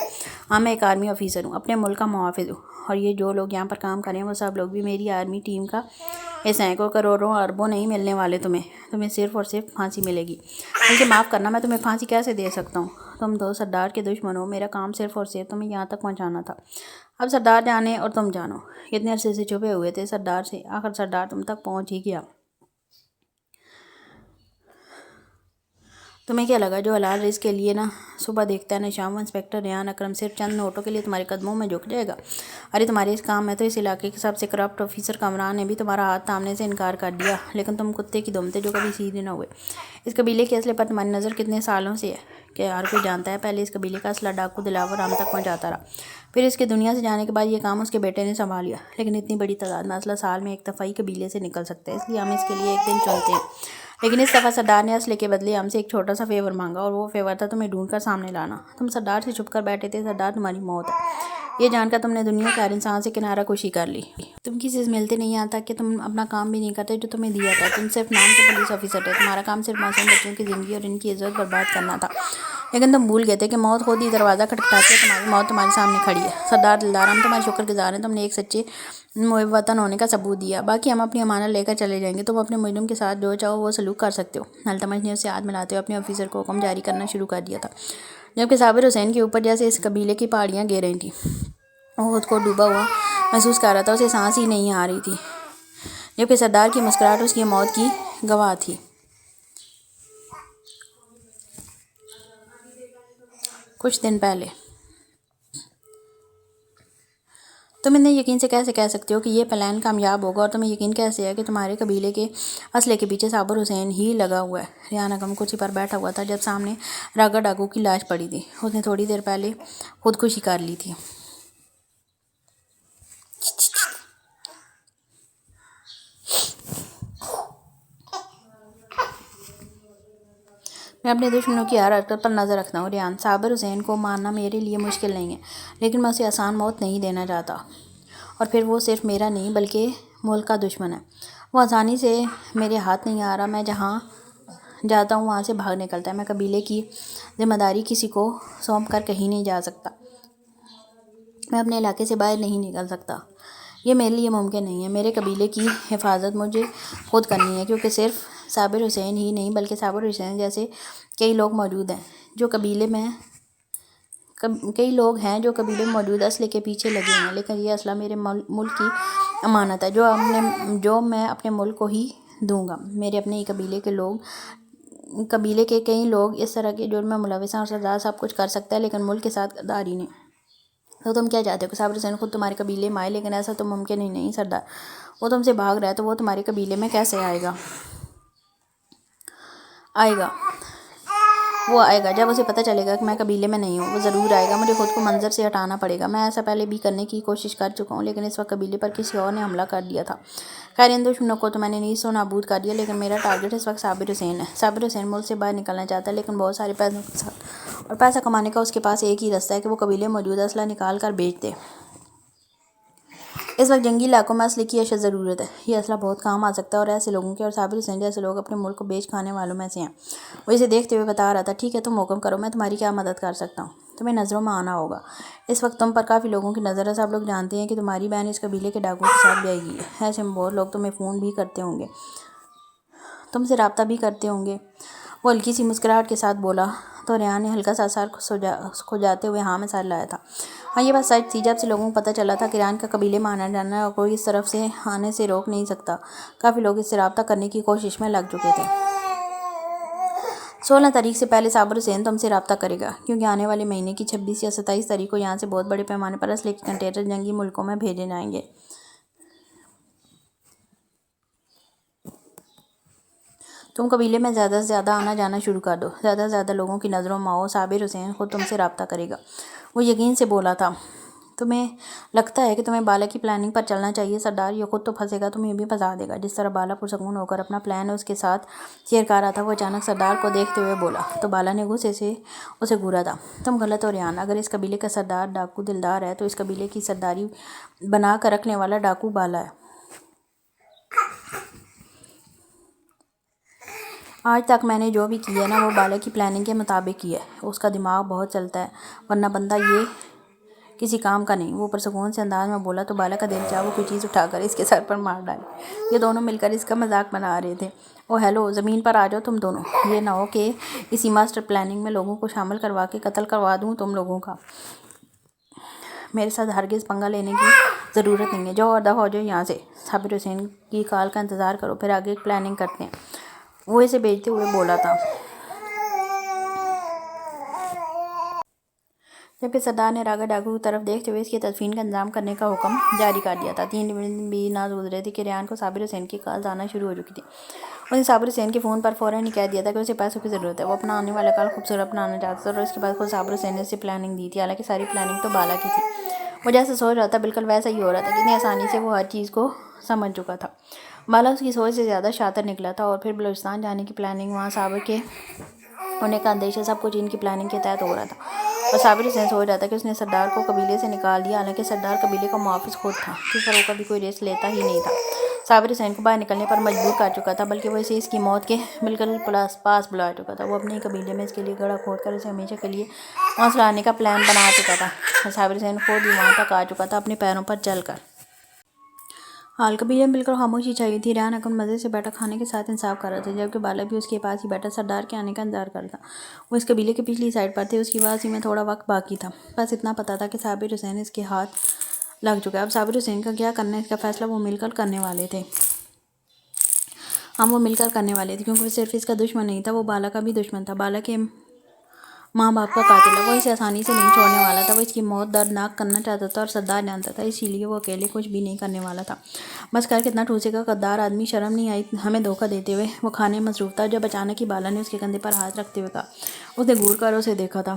Speaker 1: ہاں، میں ایک آرمی آفیسر ہوں، اپنے ملک کا محافظ ہوں، اور یہ جو لوگ یہاں پر کام کریں وہ سب لوگ بھی میری آرمی ٹیم کا حصہ ہیں۔ کوئی کروڑوں اربوں نہیں ملنے والے تمہیں صرف اور صرف پھانسی ملے گی۔ مجھے معاف کرنا، میں تمہیں پھانسی کیسے دے سکتا ہوں؟ تم تو سردار کے دشمن ہو، میرا کام صرف اور صرف تمہیں یہاں تک پہنچانا تھا۔ اب سردار جانے اور تم جانو، اتنے عرصے سے چھپے ہوئے تھے سردار سے، آخر سردار تم تک پہنچ ہی گیا۔ تمہیں کیا لگا جو حلال رزق کے لیے نہ صبح دیکھتا ہے نہ شام، وہ انسپکٹر ریان اکرم صرف چند نوٹوں کے لیے تمہارے قدموں میں جھک جائے گا؟ ارے تمہارے اس کام میں تو اس علاقے کے سب سے کرپٹ آفیسر کامران نے بھی تمہارا ہاتھ تھامنے سے انکار کر دیا، لیکن تم کتے کی دم تھے جو کبھی سیدھے نہ ہوئے۔ اس قبیلے کے اسلحے پر تمہاری نظر کتنے سالوں سے ہے کہ ہر کوئی جانتا ہے، پہلے اس قبیلے کا اسلحہ ڈاکو دلاور ہم تک پہنچاتا رہا، پھر اس کے دنیا سے جانے کے بعد یہ کام اس کے بیٹے نے سنبھال لیا، لیکن اتنی بڑی تعداد میں اسلحہ سال میں ایک دفعہ قبیلے سے نکل سکتا ہے، اس لیے ہم اس کے لیے ایک دن چنتے ہیں۔ لیکن اس دفعہ سردار نے اسلحے کے بدلے ہم سے ایک چھوٹا سا فیور مانگا، اور وہ فیور تھا تمہیں ڈھونڈ کر سامنے لانا۔ تم سردار سے چھپ کر بیٹھے تھے، سردار تمہاری موت ہے، یہ جان کر تم نے دنیا کے ہر انسان سے کنارہ کشی کر لی۔ تم کسی سے ملتے نہیں، یہاں تک کہ تم اپنا کام بھی نہیں کرتے جو تمہیں دیا تھا، تم صرف نام کے پولیس آفیسر تھے، تمہارا کام صرف معصوم بچوں کی زندگی اور ان کی عزت برباد کرنا تھا، لیکن تم بھول گئے تھے کہ موت خود ہی دروازہ کھٹکھٹاتی ہے، تمہاری موت تمہارے سامنے کھڑی ہے۔ سردار دلدار، ہم تمہارے شکر گزار ہیں، تم نے ایک سچے محب وطن ہونے کا ثبوت دیا، باقی ہم اپنی امانت لے کر چلے جائیں گے، تم اپنے مجرم کے ساتھ جو چاہو وہ سلوک کر سکتے ہو۔ التمش نے اسے ہاتھ ملاتے ہوئے اپنے آفیسر کو حکم جاری کرنا شروع کر دیا تھا، جبکہ صابر حسین کے اوپر جیسے اس قبیلے کی پہاڑیاں گر رہی تھیں، وہ خود کو ڈوبا ہوا محسوس کر رہا تھا، اسے سانس ہی نہیں آ رہی تھی، جبکہ سردار کی مسکراہٹ اس کی موت کی گواہ تھی۔ کچھ دن پہلے تم اتنے یقین سے کیسے کہہ سکتے ہو کہ یہ پلان کامیاب ہوگا، اور تمہیں یقین کیسے ہے کہ تمہارے قبیلے کے اسلحے کے پیچھے صابر حسین ہی لگا ہوا ہے؟ ریان اکرم کرسی پر بیٹھا ہوا تھا جب سامنے راگا ڈاکو کی لاش پڑی تھی، اس نے تھوڑی دیر پہلے خودکشی کر لی تھی۔ میں اپنے دشمنوں کی ہر حرکت پر نظر رکھتا ہوں ریان، صابر حسین کو مارنا میرے لیے مشکل نہیں ہے، لیکن میں اسے آسان موت نہیں دینا چاہتا، اور پھر وہ صرف میرا نہیں بلکہ ملک کا دشمن ہے، وہ آسانی سے میرے ہاتھ نہیں آ رہا، میں جہاں جاتا ہوں وہاں سے بھاگ نکلتا ہے، میں قبیلے کی ذمہ داری کسی کو سونپ کر کہیں نہیں جا سکتا، میں اپنے علاقے سے باہر نہیں نکل سکتا، یہ میرے لیے ممکن نہیں ہے، میرے قبیلے کی حفاظت مجھے خود کرنی ہے، کیونکہ صرف صابر حسین ہی نہیں بلکہ صابر حسین جیسے کئی لوگ موجود ہیں جو قبیلے میں موجود اسلحے کے پیچھے لگے ہیں، لیکن یہ اسلحہ میرے ملک کی امانت ہے جو میں اپنے ملک کو ہی دوں گا۔ میرے اپنے ہی قبیلے کے کئی لوگ اس طرح کے جرم میں ملوث ہیں، اور سردار سب کچھ کر سکتا ہے لیکن ملک کے ساتھ غداری نہیں۔ تو تم کیا چاہتے ہو کہ صابر حسین خود تمہارے قبیلے میں آئے؟ لیکن ایسا تو ممکن ہی نہیں سردار، وہ تم سے بھاگ رہا ہے تو وہ تمہارے قبیلے میں کیسے آئے گا؟ وہ آئے گا جب اسے پتہ چلے گا کہ میں قبیلے میں نہیں ہوں، وہ ضرور آئے گا، مجھے خود کو منظر سے ہٹانا پڑے گا، میں ایسا پہلے بھی کرنے کی کوشش کر چکا ہوں، لیکن اس وقت قبیلے پر کسی اور نے حملہ کر دیا تھا۔ خیر ان دشمنوں کو تو میں نے نیست و نابود کر دیا، لیکن میرا ٹارگٹ اس وقت صابر حسین ہے۔ صابر حسین ملک سے باہر نکلنا چاہتا ہے لیکن بہت سارے پیسوں کے ساتھ، اور پیسہ کمانے کا اس کے پاس ایک ہی راستہ ہے کہ وہ قبیلے میں موجود اسلحہ نکال کر بیچ دے۔ اس وقت جنگی علاقوں میں اسلحے کی اشد ضرورت ہے، یہ اسلحہ بہت کام آ سکتا ہے اور ایسے لوگوں کے، اور صابر حسین جیسے لوگ اپنے ملک کو بیچ کھانے والوں میں سے ہیں۔ وہ اسے دیکھتے ہوئے بتا رہا تھا، ٹھیک ہے تم حکم کرو، میں تمہاری کیا مدد کر سکتا ہوں؟ تمہیں نظروں میں آنا ہوگا، اس وقت تم پر کافی لوگوں کی نظر ہے، سب لوگ جانتے ہیں کہ تمہاری بہن اس قبیلے کے ڈاکوؤں کے ساتھ بیاہی گئی ہے، ایسے میں بہت لوگ تمہیں فون بھی کرتے ہوں گے، تم سے رابطہ بھی کرتے ہوں گے۔ وہ ہلکی سی مسکراہٹ کے ساتھ بولا تو ریان نے ہلکا سا سر کھجاتے ہوئے ہاں میں سر لایا تھا۔ ہاں یہ بات سچ تھی، جب سے لوگوں کو پتہ چلا تھا کہ ریان کا قبیلے میں آنا جانا ہے اور کوئی اس طرف سے آنے سے روک نہیں سکتا، کافی لوگ اس سے رابطہ کرنے کی کوشش میں لگ چکے تھے۔ 16 تاریخ سے پہلے صابر حسین تم سے رابطہ کرے گا، کیونکہ آنے والے مہینے کی 26 یا 27 تاریخ کو یہاں سے بہت بڑے پیمانے پر اسلحے کے کنٹینر جنگی ملکوں میں بھیجے جائیں گے۔ تم قبیلے میں زیادہ سے زیادہ آنا جانا شروع کر دو، زیادہ سے زیادہ لوگوں کی نظروں میں آؤ، صابر حسین خود تم سے رابطہ کرے گا، وہ یقین سے بولا تھا۔ تمہیں لگتا ہے کہ تمہیں بالا کی پلاننگ پر چلنا چاہیے سردار، یہ خود تو پھنسے گا تمہیں بھی پھنسا دے گا، جس طرح بالا پرسکون ہو کر اپنا پلان اس کے ساتھ شیئر کر رہا تھا، وہ اچانک سردار کو دیکھتے ہوئے بولا تو بالا نے غصے سے اسے گھورا تھا۔ تم غلط ہو ریان، اگر اس قبیلے کا سردار ڈاکو دلدار ہے تو اس قبیلے کی سرداری بنا کر رکھنے والا ڈاکو بالا ہے۔ آج تک میں نے جو بھی کیا ہے نا وہ بالا کی پلاننگ کے مطابق ہی ہے، اس کا دماغ بہت چلتا ہے، ورنہ بندہ یہ کسی کام کا نہیں، وہ پرسکون سے انداز میں بولا تو بالا کا دل چاہا وہ کوئی چیز اٹھا کر اس کے سر پر مار ڈالے۔ یہ دونوں مل کر اس کا مذاق بنا رہے تھے۔ او ہیلو، زمین پر آ جاؤ تم دونوں، یہ نہ ہو کہ اسی ماسٹر پلاننگ میں لوگوں کو شامل کروا کے قتل کروا دوں تم لوگوں کا۔ میرے ساتھ ہرگز پنگا لینے کی ضرورت نہیں ہے، جاؤ اور دفعہ ہو جاؤ یہاں سے۔ صابر حسین کی کال کا انتظار کرو، پھر آگے پلاننگ کرتے ہیں، وہ اسے بھیجتے ہوئے بولا تھا۔ جبکہ سردار نے راگا ڈاکو کی طرف دیکھتے ہوئے اس کی تدفین کا انتظام کرنے کا حکم جاری کر دیا تھا۔ 3 دن بھی نہ گزرے تھے کہ ریحان کو صابر حسین کی کالز آنا شروع ہو چکی تھی۔ اس نے صابر حسین کے فون پر فوراً ہی کہہ دیا تھا کہ اسے پیسوں کی ضرورت ہے، وہ اپنا آنے والا کال خوبصورت بنانا چاہتا تھا، اور اس کے بعد خود صابر حسین نے اسے پلاننگ دی تھی، حالانکہ ساری پلاننگ تو بالا کی تھی۔ وہ جیسا سوچ رہا تھا بالکل ویسا ہی ہو رہا تھا، کتنی آسانی سے وہ ہر چیز کو سمجھ چکا تھا۔ بالا اس کی سوچ سے زیادہ شاطر نکلا تھا، اور پھر بلوچستان جانے کی پلاننگ، وہاں صابر کے ہونے کا اندیشہ، سب کچھ ان کی پلاننگ کے تحت ہو رہا تھا۔ اور صابر حسین سوچ رہا تھا کہ اس نے سردار کو قبیلے سے نکال دیا، حالانکہ سردار قبیلے کا محافظ خود تھا، جس پر وہ کبھی کوئی رسک لیتا ہی نہیں تھا۔ صابر حسین کو باہر نکلنے پر مجبور کر چکا تھا، بلکہ وہ اسے اس کی موت کے بالکل پاس بلا چکا تھا۔ وہ اپنے ہی قبیلے میں اس کے لیے گڑھا کھود کر اسے ہمیشہ کے لیے وہاں سلانے کا پلان بنا چکا تھا، اور صابر حسین خود ہی وہاں تک آ چکا تھا اپنے پیروں پر چل کر۔ حال قبیلے میں بالکل خاموشی چھائی تھی۔ ریحان اکن مزے سے بیٹھا کھانے کے ساتھ انصاف کر رہا تھا، جبکہ بالا بھی اس کے پاس ہی بیٹھا سردار کے آنے کا انتظار کر رہا تھا۔ وہ اس قبیلے کے پچھلی سائڈ پر تھے، اس کی واپسی میں تھوڑا وقت باقی تھا، بس اتنا پتہ تھا کہ صابر حسین اس کے ہاتھ لگ چکا ہے۔ اب صابر حسین کا کیا کرنا ہے، اس کا فیصلہ وہ مل کر کرنے والے تھے۔ وہ مل کر کرنے والے تھے، کیونکہ وہ صرف اس کا دشمن نہیں تھا، وہ بالا کا بھی دشمن تھا، بالا کے ماں باپ کا قاتل ہے۔ وہ اسے آسانی سے نہیں چھوڑنے والا تھا، وہ اس کی موت دردناک کرنا چاہتا تھا، اور سردار جانتا تھا، اسی لیے وہ اکیلے کچھ بھی نہیں کرنے والا تھا۔ بس کر کتنا ٹھوسے گا غدار آدمی، شرم نہیں آئی ہمیں دھوکہ دیتے ہوئے۔ وہ کھانے میں مصروف تھا جب اچانک ہی بالا نے اس کے کندھے پر ہاتھ رکھتے ہوئے کہا۔ اس نے گھور کر اسے دیکھا تھا۔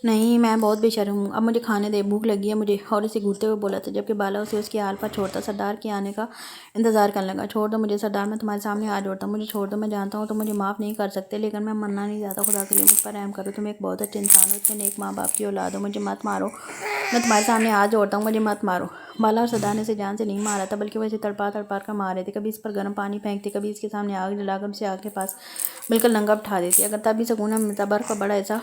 Speaker 1: نہیں، میں بہت بے شرم ہوں، اب مجھے کھانے دے، بھوک لگی ہے مجھے، اور اسے گھورتے ہوئے بولا تھا، جبکہ بالا اسے اس کے حال پر چھوڑتا سردار کے آنے کا انتظار کرنے لگا۔ چھوڑ دو مجھے سردار، میں تمہارے سامنے ہاتھ جوڑتا ہوں، مجھے چھوڑ دو، میں جانتا ہوں تم مجھے معاف نہیں کر سکتے، لیکن میں مرنا نہیں چاہتا، خدا کے لیے مجھ پر رحم کرو، تم ایک بہت اچھے انسان ہو، اتنے نیک ماں باپ کی اولاد ہو، مجھے مت مارو، میں تمہارے سامنے ہاتھ جوڑتا ہوں، مجھے مت مارو۔ بالا اور سردار نے اسے جان سے نہیں مارا تھا، بلکہ وہ اسے تڑپا تڑپا کر مار رہے تھے، کبھی اس پر گرم پانی پھینکتے، کبھی اس کے سامنے آگ جلا کر اسے آگ کے پاس بالکل ننگا بٹھا دیتے۔ اگر تب بھی سکون نہ ملتا، برف کا بڑا ایسا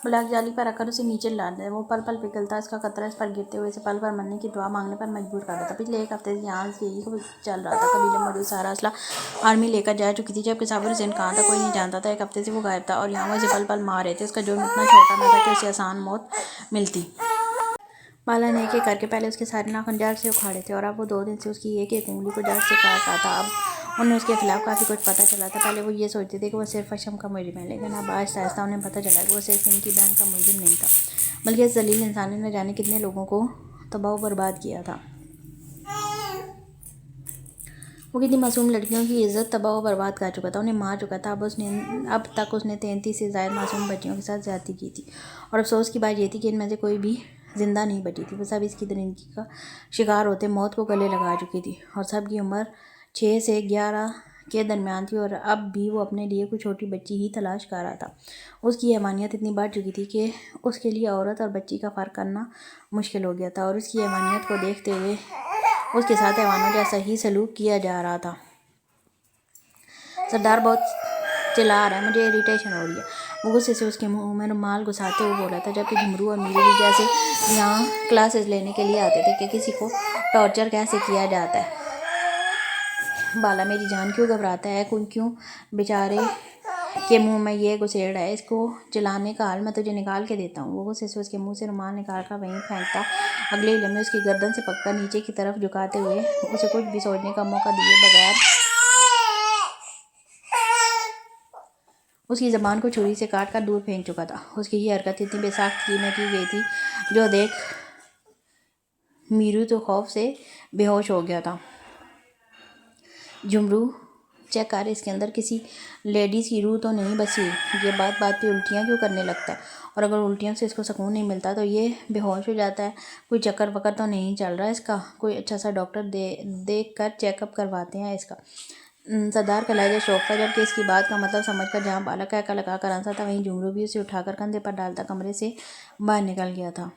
Speaker 1: بلیک جالی پر رکھ کر اسے نیچے ڈال دے، وہ پل پل پگھلتا، اس کا قطرہ اس پر گرتے ہوئے اسے پل پل مرنے کی دعا مانگنے پر مجبور کر رہا تھا۔ پچھلے ایک ہفتے سے یہاں یہی چل رہا تھا، قبیلے میں موجود سارا اسلحہ آرمی لے کر جا چکی تھی، جبکہ صابر حسین کہاں تھا کوئی نہیں جانتا تھا۔ ایک ہفتے سے وہ غائب تھا، اور یہاں وہ اسے پل پل مار رہے تھے۔ اس کا جرم اتنا چھوٹا نہ تھا کہ اسے آسان موت ملتی۔ بالا نے ایک ایک کر کے پہلے اس کے سارے ناخن جڑ سے اکھاڑے تھے، اور اب وہ 2 دن سے اس کی ایک ایک انگلی کو جڑ سے کاٹ رہا تھا۔ اب انہیں اس کے خلاف کافی کچھ پتہ چلا تھا۔ پہلے وہ یہ سوچتے تھے کہ وہ صرف اشم کا مجرم ہے، لیکن اب آہستہ آہستہ انہیں پتہ چلا کہ وہ صرف ان کی بہن کا مجرم نہیں تھا، بلکہ اس ذلیل انسان نے نہ جانے کتنے لوگوں کو تباہ و برباد کیا تھا۔ وہ کتنی معصوم لڑکیوں کی عزت تباہ و برباد کر چکا تھا، انہیں مار چکا تھا۔ اب تک اس نے 33 سے زائد معصوم بچیوں کے ساتھ زیادتی کی تھی، اور افسوس کی بات یہ تھی کہ ان میں سے کوئی بھی زندہ نہیں بچی تھی۔ وہ سب اس کی درندگی کا شکار ہوتے موت کو گلے لگا چکی تھی، اور سب کی عمر 6 سے 11 کے درمیان تھی، اور اب بھی وہ اپنے لیے کوئی چھوٹی بچی ہی تلاش کر رہا تھا۔ اس کی حیوانیت اتنی بڑھ چکی تھی کہ اس کے لیے عورت اور بچی کا فرق کرنا مشکل ہو گیا تھا، اور اس کی حیوانیت کو دیکھتے ہوئے اس کے ساتھ حیوانوں جیسا ہی سلوک کیا جا رہا تھا۔ سردار بہت چلا رہا ہے، مجھے اریٹیشن ہو رہی ہے، وہ غصے سے اس کے منہ میں رومال گھساتے ہوئے بولا تھا، جبکہ جھمرو اور میرو بھی جیسے یہاں کلاسز لینے کے لیے آتے تھے کہ کسی کو ٹارچر کیسے کیا جاتا ہے۔ بالا میری جان کیوں گھبراتا ہے، کیوں بیچارے کے منہ میں یہ گھسیڑ رہا ہے، اس کو چلانے کا حل میں تجھے نکال کے دیتا ہوں۔ وہ غصے سے اس کے منہ سے رومال نکال کر وہیں پھینکتا، اگلے ہی لمحے اس کی گردن سے پکڑ کر نیچے کی طرف جھکاتے ہوئے اسے کچھ بھی سوچنے کا موقع دیے بغیر اس کی زبان کو چھری سے کاٹ کر دور پھینک چکا تھا۔ اس کی یہ حرکت اتنی بے ساختگی میں کی گئی تھی، جو دیکھ میرو تو خوف سے بے ہوش ہو گیا تھا۔ جھمرو، چیک کر اس کے اندر کسی لیڈیز کی روح تو نہیں بسی ہوئی، یہ بات بات پہ الٹیاں کیوں کرنے لگتا ہے، اور اگر الٹیوں سے اس کو سکون نہیں ملتا تو یہ بے ہوش ہو جاتا ہے، کوئی چکر وکر تو نہیں چل رہا اس کا، کوئی اچھا سا ڈاکٹر دیکھ کر چیک اپ کرواتے ہیں اس کا۔ سردار کا لہجہ شوق تھا، جبکہ اس کی بات کا مطلب سمجھ کر جہاں بالا کہہ لگا کر ہنسا تھا، وہیں جھمرو بھی اسے اٹھا کر کندھے پر ڈالتا کمرے سے باہر نکل گیا تھا۔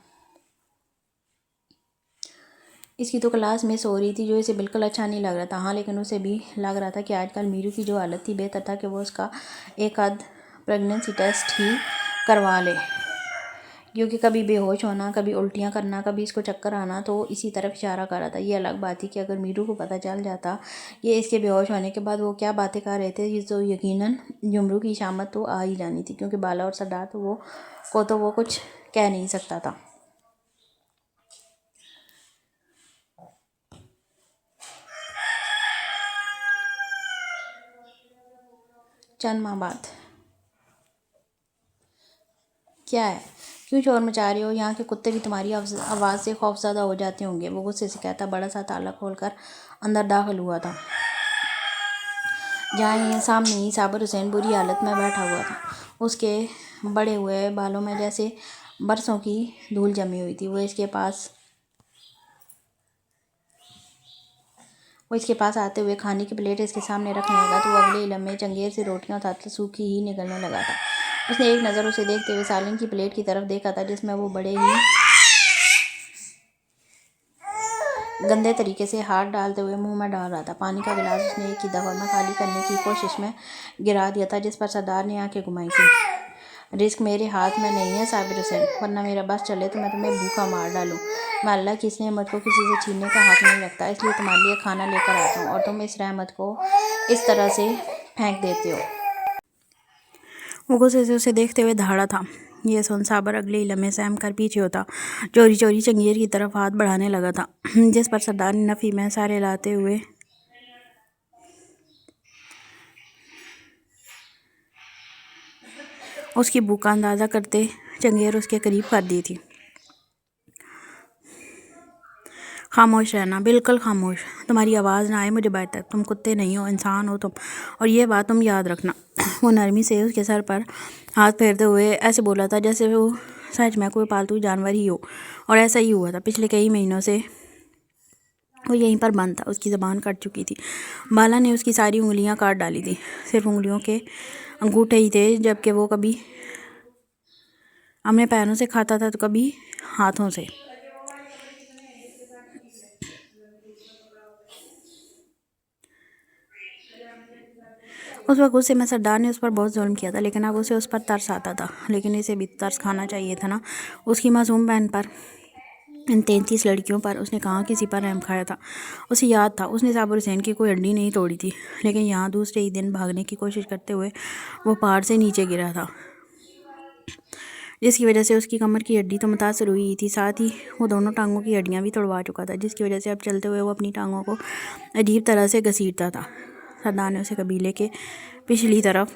Speaker 1: اس کی تو کلاس مس ہو رہی تھی، جو اسے بالکل اچھا نہیں لگ رہا تھا۔ ہاں، لیکن اسے بھی لگ رہا تھا کہ آج کل میرو کی جو حالت تھی، بہتر تھا کہ وہ اس کا ایک آدھ پریگننسی ٹیسٹ ہی کروا لے۔ کیونکہ کبھی بے ہوش ہونا، کبھی الٹیاں کرنا، کبھی اس کو چکر آنا، تو اسی طرف اشارہ کر رہا تھا۔ یہ الگ بات تھی کہ اگر میرو کو پتہ چل جاتا یہ اس کے بے ہوش ہونے کے بعد وہ کیا باتیں کر رہے تھے، تو یقیناً جمرو کی شامت تو آ ہی جانی تھی، کیونکہ بالا اور سردار تو وہ کچھ کہہ نہیں سکتا تھا۔ چند ماہ بعد کیا ہے، کیوں شور مچا رہے ہو؟ یہاں کے کتے بھی تمہاری آواز سے خوف زدہ ہو جاتے ہوں گے، وہ غصے سے کہتا بڑا سا تالا کھول کر اندر داخل ہوا تھا، جہاں سامنے ہی صابر حسین بری حالت میں بیٹھا ہوا تھا۔ اس کے بڑے ہوئے بالوں میں جیسے برسوں کی دھول جمی ہوئی تھی۔ وہ اس کے پاس آتے ہوئے کھانے کی پلیٹ اس کے سامنے رکھنے لگا تو وہ اگلے ہی لمحے چنگیز سے روٹیاں اٹھاتا سوکھی ہی نگلنے لگا تھا۔ اس نے ایک نظر اسے دیکھتے ہوئے سالن کی پلیٹ کی طرف دیکھا تھا، جس میں وہ بڑے ہی گندے طریقے سے ہاتھ ڈالتے ہوئے منہ میں ڈال رہا تھا۔ پانی کا گلاس اس نے ایک ہی دفعہ میں خالی کرنے کی کوشش میں گرا دیا تھا، جس پر سردار نے آنکھیں گھمائی تھیں۔ رزق میرے ہاتھ میں نہیں ہے صابر حسین، ورنہ میرا بس چلے تو میں تمہیں بھوکا مار ڈالوں۔ میں اللہ کی اس نعمت کو کسی سے چھیننے کا حق نہیں رکھتا، اس لیے تمہارے لیے کھانا لے کر آتا ہوں اور تم اس رحمت کو اس طرح سے پھینک دیتے ہو۔ وہ غصے سے اسے دیکھتے ہوئے دھاڑا تھا۔ یہ سن صابر اگلے ہی لمحے سہم کر پیچھے ہوتا چوری چوری چنگیز کی طرف ہاتھ بڑھانے لگا تھا، جس پر سردار نے نفی میں سر ہلاتے ہوئے اس کی بھوک کا اندازہ کرتے چنگیر اس کے قریب کر دی تھی۔ خاموش رہنا، بالکل خاموش، تمہاری آواز نہ آئے مجھے بات تک، تم کتے نہیں ہو، انسان ہو تم، اور یہ بات تم یاد رکھنا۔ وہ نرمی سے اس کے سر پر ہاتھ پھیرتے ہوئے ایسے بولا تھا جیسے وہ سچ میں کوئی پالتو جانور ہی ہو، اور ایسا ہی ہوا تھا۔ پچھلے کئی مہینوں سے وہ یہیں پر بند تھا، اس کی زبان کٹ چکی تھی، بالا نے اس کی ساری انگلیاں کاٹ ڈالی تھی، صرف انگلیوں کے انگوٹھے ہی تھے، جبکہ وہ کبھی اپنے پیروں سے کھاتا تھا تو کبھی ہاتھوں سے۔ اس وقت غصے میں سردار نے اس پر بہت ظلم کیا تھا، لیکن اب اسے اس پر ترس آتا تھا، لیکن اسے بھی ترس کھانا چاہیے تھا نا، اس کی معصوم بہن پر، ان 33 لڑکیوں پر۔ اس نے کہاں کسی پر رحم کھایا تھا؟ اسے یاد تھا اس نے صابر حسین کی کوئی ہڈی نہیں توڑی تھی، لیکن یہاں دوسرے ہی دن بھاگنے کی کوشش کرتے ہوئے وہ پہاڑ سے نیچے گرا تھا، جس کی وجہ سے اس کی کمر کی ہڈی تو متاثر ہوئی ہی تھی، ساتھ ہی وہ دونوں ٹانگوں کی ہڈیاں بھی توڑوا چکا تھا، جس کی وجہ سے اب چلتے ہوئے وہ اپنی ٹانگوں کو عجیب طرح سے گھسیٹتا تھا۔ سردار نے اسے قبیلے کے پچھلی طرف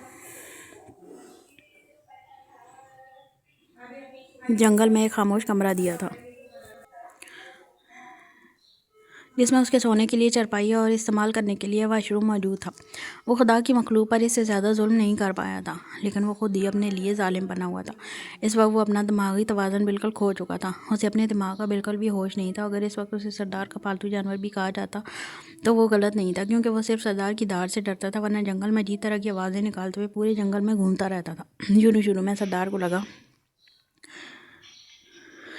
Speaker 1: جنگل میں ایک خاموش کمرہ دیا تھا، جس میں اس کے سونے کے لیے چارپائی اور استعمال کرنے کے لیے واش روم موجود تھا۔ وہ خدا کی مخلوق پر اس سے زیادہ ظلم نہیں کر پایا تھا، لیکن وہ خود ہی اپنے لیے ظالم بنا ہوا تھا۔ اس وقت وہ اپنا دماغی توازن بالکل کھو چکا تھا، اسے اپنے دماغ کا بالکل بھی ہوش نہیں تھا۔ اگر اس وقت اسے سردار کا پالتو جانور بھی کہا جاتا تو وہ غلط نہیں تھا، کیونکہ وہ صرف سردار کی داڑھ سے ڈرتا تھا، ورنہ جنگل میں عجیب طرح کی آوازیں نکالتے ہوئے پورے جنگل میں گھومتا رہتا تھا۔ شروع میں سردار کو لگا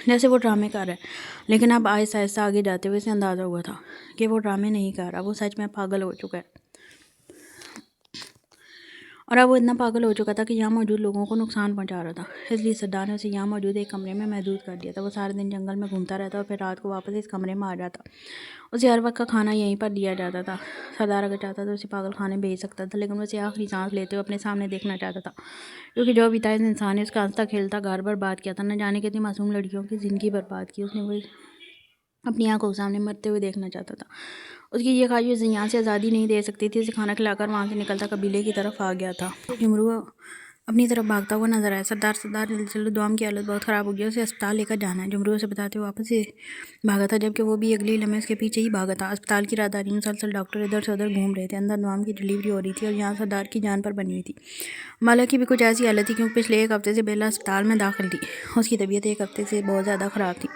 Speaker 1: جیسے وہ ڈرامے کر رہا ہے، لیکن اب آہستہ آہستہ آگے جاتے ہوئے اسے اندازہ ہوا تھا کہ وہ ڈرامے نہیں کر رہا، وہ سچ میں پاگل ہو چکا ہے، اور اب وہ اتنا پاگل ہو چکا تھا کہ یہاں موجود لوگوں کو نقصان پہنچا رہا تھا۔ اس لیے سردار نے اسے یہاں موجود ایک کمرے میں محدود کر دیا تھا۔ وہ سارے دن جنگل میں گھومتا رہتا اور پھر رات کو واپس اس کمرے میں آ جاتا، اسے ہر وقت کا کھانا یہیں پر دیا جاتا تھا۔ سردار اگر چاہتا تو اسے پاگل خانے بھیج سکتا تھا، لیکن وہ اسے آخری سانس لیتے ہوئے اپنے سامنے دیکھنا چاہتا تھا، کیونکہ جو بھی تھا اس انسان نے اس کا ہنستا کھیلتا گھر برباد کیا تھا، نہ جانے کتنی معصوم لڑکیوں کی زندگی برباد کی۔ اس نے وہ اپنی آنکھوں کے سامنے مرتے ہوئے دیکھنا چاہتا تھا۔ اس کی یہ خواہش اسے یہاں سے آزادی نہیں دے سکتی تھی۔ اسے کھانا کھلا کر وہاں سے نکلتا قبیلے کی طرف آ گیا تھا۔ جمرو اپنی طرف بھاگتا ہوا نظر آیا۔ سردار جلدی چلو، دوام کی حالت بہت خراب ہو گئی ہے، اسے اسپتال لے کر جانا ہے۔ جمرو اسے بتاتے ہوئے واپس سے بھاگا تھا، جبکہ وہ بھی اگلے لمحے اس کے پیچھے ہی بھاگا تھا۔ اسپتال کی راہداری میں مسلسل ڈاکٹر ادھر سے ادھر گھوم رہے تھے، اندر دوام کی ڈلیوری ہو رہی تھی اور یہاں سردار کی جان پر بنی ہوئی تھی۔ بالا کی بھی کچھ ایسی حالت تھی، کیونکہ پچھلے ایک ہفتے سے بیلا اسپتال میں داخل تھی۔ اس کی طبیعت ایک ہفتے سے بہت زیادہ خراب تھی،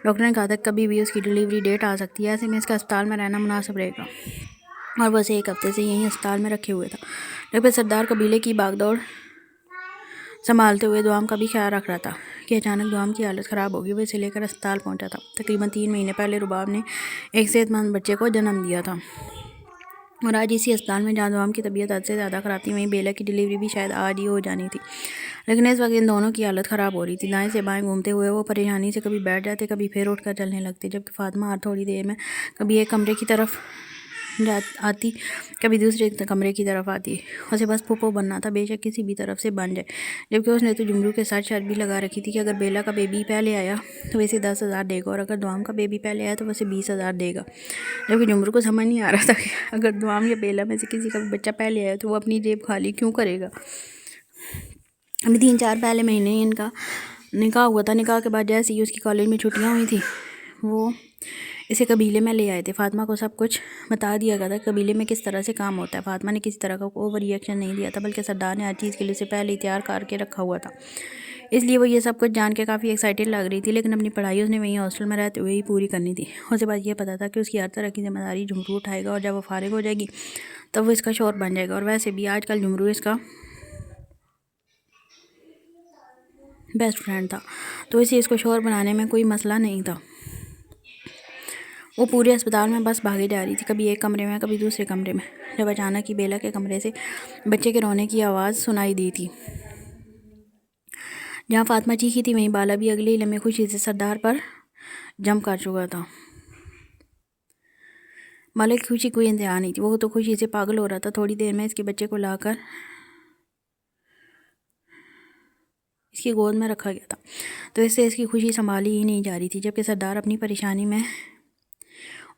Speaker 1: ڈاکٹر نے کہا تھا کہ کبھی بھی اس کی ڈلیوری ڈیٹ آ سکتی ہے، ایسے میں اس کا اسپتال میں رہنا مناسب رہے گا، اور وہ اسے ایک ہفتے سے یہیں اسپتال میں رکھے ہوئے تھا۔ لیکن سردار قبیلے کی باغ دوڑ سنبھالتے ہوئے دوام کا بھی خیال رکھ رہا تھا کہ اچانک دوام کی حالت خراب ہوگی۔ وہ اسے لے کر اسپتال پہنچا تھا۔ تقریباً 3 مہینے پہلے رباب نے ایک صحت مند بچے کو جنم دیا تھا۔ اور آج اسی اسپتال میں جہاں دوام کی طبیعت حد سے زیادہ خراب تھی وہیں بیلا کی ڈلیوری بھی شاید آج ہی ہو جانی تھی، لیکن اس وقت ان دونوں کی حالت خراب ہو رہی تھی۔ دائیں سے بائیں گھومتے ہوئے وہ پریشانی سے کبھی بیٹھ جاتے، کبھی پھر اٹھ کر چلنے لگتے، جبکہ فاطمہ ہر تھوڑی دیر میں کبھی ایک کمرے کی طرف آتی، کبھی دوسرے کمرے کی طرف آتی۔ اسے بس پھپھو بننا تھا، بے شک کسی بھی طرف سے بن جائے، جبکہ اس نے تو جمرو کے ساتھ شرط بھی لگا رکھی تھی کہ اگر بیلا کا بیبی پہلے آیا تو اسے 10,000 دے گا، اور اگر دوام کا بیبی پہلے آیا تو اسے 20,000 دے گا، جبکہ جمرو کو سمجھ نہیں آ رہا تھا کہ اگر دوام یا بیلا میں سے کسی کا بھی بچہ پہلے آیا تو وہ اپنی جیب خالی کیوں کرے گا۔ ابھی 3-4 پہلے مہینے ان کا نکاح ہوا تھا، نکاح کے بعد جیسے ہی اس کی کالج میں چھٹیاں ہوئی تھیں وہ اسے قبیلے میں لے آئے تھے۔ فاطمہ کو سب کچھ بتا دیا گیا تھا قبیلے میں کس طرح سے کام ہوتا ہے۔ فاطمہ نے کسی طرح کا اوور ری ایکشن نہیں دیا تھا، بلکہ سردار نے ہر چیز کے لیے اسے پہلے ہی تیار کر کے رکھا ہوا تھا، اس لیے وہ یہ سب کچھ جان کے کافی ایکسائٹیڈ لگ رہی تھی۔ لیکن اپنی پڑھائی اس نے وہیں ہاسٹل میں رہتے ہوئے ہی پوری کرنی تھی۔ اسے بات یہ پتہ تھا کہ اس کی ہر طرح کی ذمہ داری جمرو اٹھائے گا، اور جب وہ فارغ ہو جائے گی تب وہ اس کا شوہر بن جائے گا، اور ویسے بھی آج کل جمرو اس کا بیسٹ فرینڈ تھا، تو اسے اس کو شوہر بنانے میں کوئی مسئلہ نہیں تھا۔ وہ پورے اسپتال میں بس بھاگے جا رہی تھی، کبھی ایک کمرے میں کبھی دوسرے کمرے میں، جب اچانک ہی بیلا کے کمرے سے بچے کے رونے کی آواز سنائی دی تھی۔ جہاں فاطمہ چیخی تھی وہیں بالا بھی اگلے ہی لمحے خوشی سے سردار پر جمپ کر چکا تھا۔ بالا کی خوشی کوئی انتہا نہیں تھی، وہ تو خوشی سے پاگل ہو رہا تھا۔ تھوڑی دیر میں اس کے بچے کو لا کر اس کی گود میں رکھا گیا تھا، تو اس سے اس کی خوشی سنبھالی ہی نہیں جا رہی تھی، جبکہ سردار اپنی پریشانی میں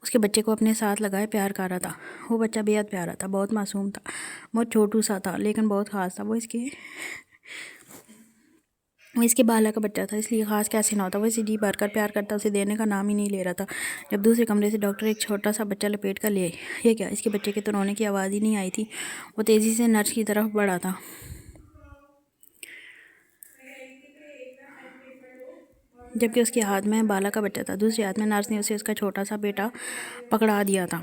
Speaker 1: اس کے بچے کو اپنے ساتھ لگائے پیار کر رہا تھا۔ وہ بچہ بے حد پیارا تھا، بہت معصوم تھا، بہت چھوٹو سا تھا، لیکن بہت خاص تھا۔ وہ اس کے بالا کا بچہ تھا، اس لیے خاص کیسے نہ ہوتا۔ وہ اسے جی بھر کر پیار کرتا، اسے دینے کا نام ہی نہیں لے رہا تھا، جب دوسرے کمرے سے ڈاکٹر ایک چھوٹا سا بچہ لپیٹ کر لے آئی۔ یہ کیا، اس کے بچے کے تو رونے کی آواز ہی نہیں آئی تھی۔ وہ تیزی سے نرس کی طرف بڑھا تھا، جبکہ اس کے ہاتھ میں بالا کا بچہ تھا، دوسرے ہاتھ میں نرس نے اسے اس کا چھوٹا سا بیٹا پکڑا دیا تھا۔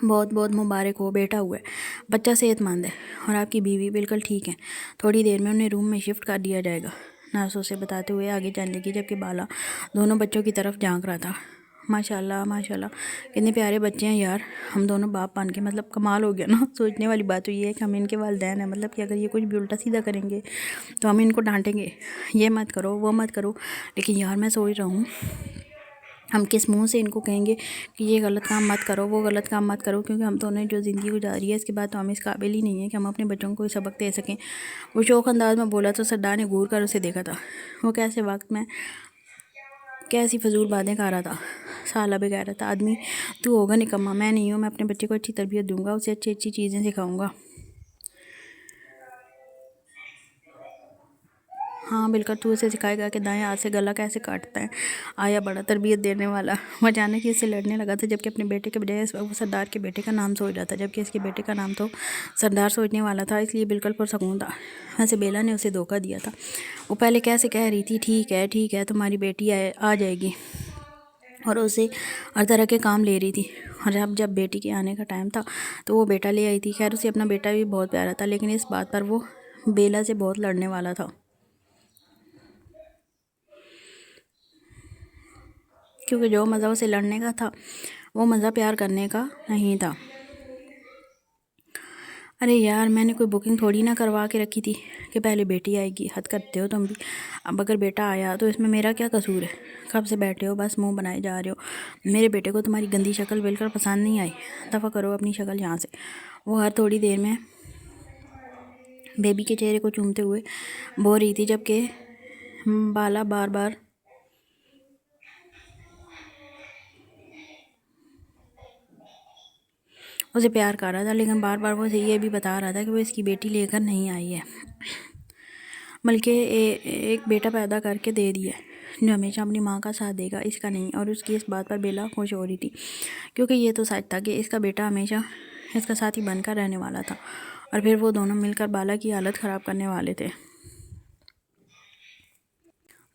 Speaker 1: بہت بہت مبارک ہو، بیٹا ہوا ہے، بچہ صحت مند ہے، اور آپ کی بیوی بالکل ٹھیک ہے، تھوڑی دیر میں انہیں روم میں شفٹ کر دیا جائے گا، نرس اسے بتاتے ہوئے آگے چلنے کی، جبکہ بالا دونوں بچوں کی طرف جھانک رہا تھا۔ ماشاءاللہ ماشاءاللہ، کتنے پیارے بچے ہیں یار، ہم دونوں باپ بن کے، مطلب کمال ہو گیا نا۔ سوچنے والی بات تو یہ ہے کہ ہم ان کے والدین ہیں، مطلب کہ اگر یہ کچھ بھی الٹا سیدھا کریں گے تو ہم ان کو ڈانٹیں گے، یہ مت کرو وہ مت کرو، لیکن یار میں سوچ رہا ہوں ہم کس منہ سے ان کو کہیں گے کہ یہ غلط کام مت کرو وہ غلط کام مت کرو، کیونکہ ہم تو نے جو زندگی گزاری ہے اس کے بعد تو ہم اس قابل ہی نہیں ہیں کہ ہم اپنے بچوں کو کوئی سبق دے سکیں۔ وہ شوق انداز میں بولا تو سردار نے گھور کر اسے دیکھا تھا، وہ کیسے وقت میں کیسی فضول باتیں کر رہا تھا۔ سالہ بغیرت آدمی تو ہوگا نکما، میں نہیں ہوں، میں اپنے بچے کو اچھی تربیت دوں گا، اسے اچھی اچھی چیزیں سکھاؤں گا۔ ہاں بالکل، تو اسے سکھائے گا کہ دائیں ہاتھ سے گلا کیسے کاٹتا ہے۔ آیا بڑا تربیت دینے والا، وہ اچانک ہی اس سے لڑنے لگا تھا، جبکہ اپنے بیٹے کے بجائے اس وقت وہ سردار کے بیٹے کا نام سوچ رہا تھا، جبکہ اس کے بیٹے کا نام تو سردار سوچنے والا تھا، اس لیے بالکل پرسکون تھا۔ ویسے بیلا نے اسے دھوکہ دیا تھا، وہ پہلے کیسے کہہ رہی تھی ٹھیک ہے تمہاری بیٹی آ جائے گی، اور اسے ہر طرح کے کام لے رہی تھی، اور جب بیٹی کے آنے کا ٹائم تھا تو وہ بیٹا لے آئی تھی۔ خیر اسے اپنا بیٹا بھی بہت پیارا تھا، لیکن اس بات پر وہ بیلا سے بہت لڑنے والا تھا، کیونکہ جو مزہ اسے لڑنے کا تھا وہ مزہ پیار کرنے کا نہیں تھا۔ ارے یار، میں نے کوئی بکنگ تھوڑی نہ کروا کے رکھی تھی کہ پہلے بیٹی آئے گی، حد کرتے ہو تم بھی۔ اب اگر بیٹا آیا تو اس میں میرا کیا قصور ہے؟ کب سے بیٹھے ہو بس منہ بنائے جا رہے ہو۔ میرے بیٹے کو تمہاری گندی شکل بالکل پسند نہیں آئی، دفع کرو اپنی شکل یہاں سے۔ وہ ہر تھوڑی دیر میں بیبی کے چہرے کو چومتے ہوئے بول رہی تھی، جبکہ بالا بار بار اسے پیار کر رہا تھا، لیکن بار بار وہ اسے یہ بھی بتا رہا تھا کہ وہ اس کی بیٹی لے کر نہیں آئی ہے، بلکہ ایک بیٹا پیدا کر کے دے دیا ہے جو ہمیشہ اپنی ماں کا ساتھ دے گا، اس کا نہیں۔ اور اس کی اس بات پر بیلا خوش ہو رہی تھی، کیونکہ یہ تو سچ تھا کہ اس کا بیٹا ہمیشہ اس کا ساتھی بن کر رہنے والا تھا، اور پھر وہ دونوں مل کر بالا کی حالت خراب کرنے والے تھے۔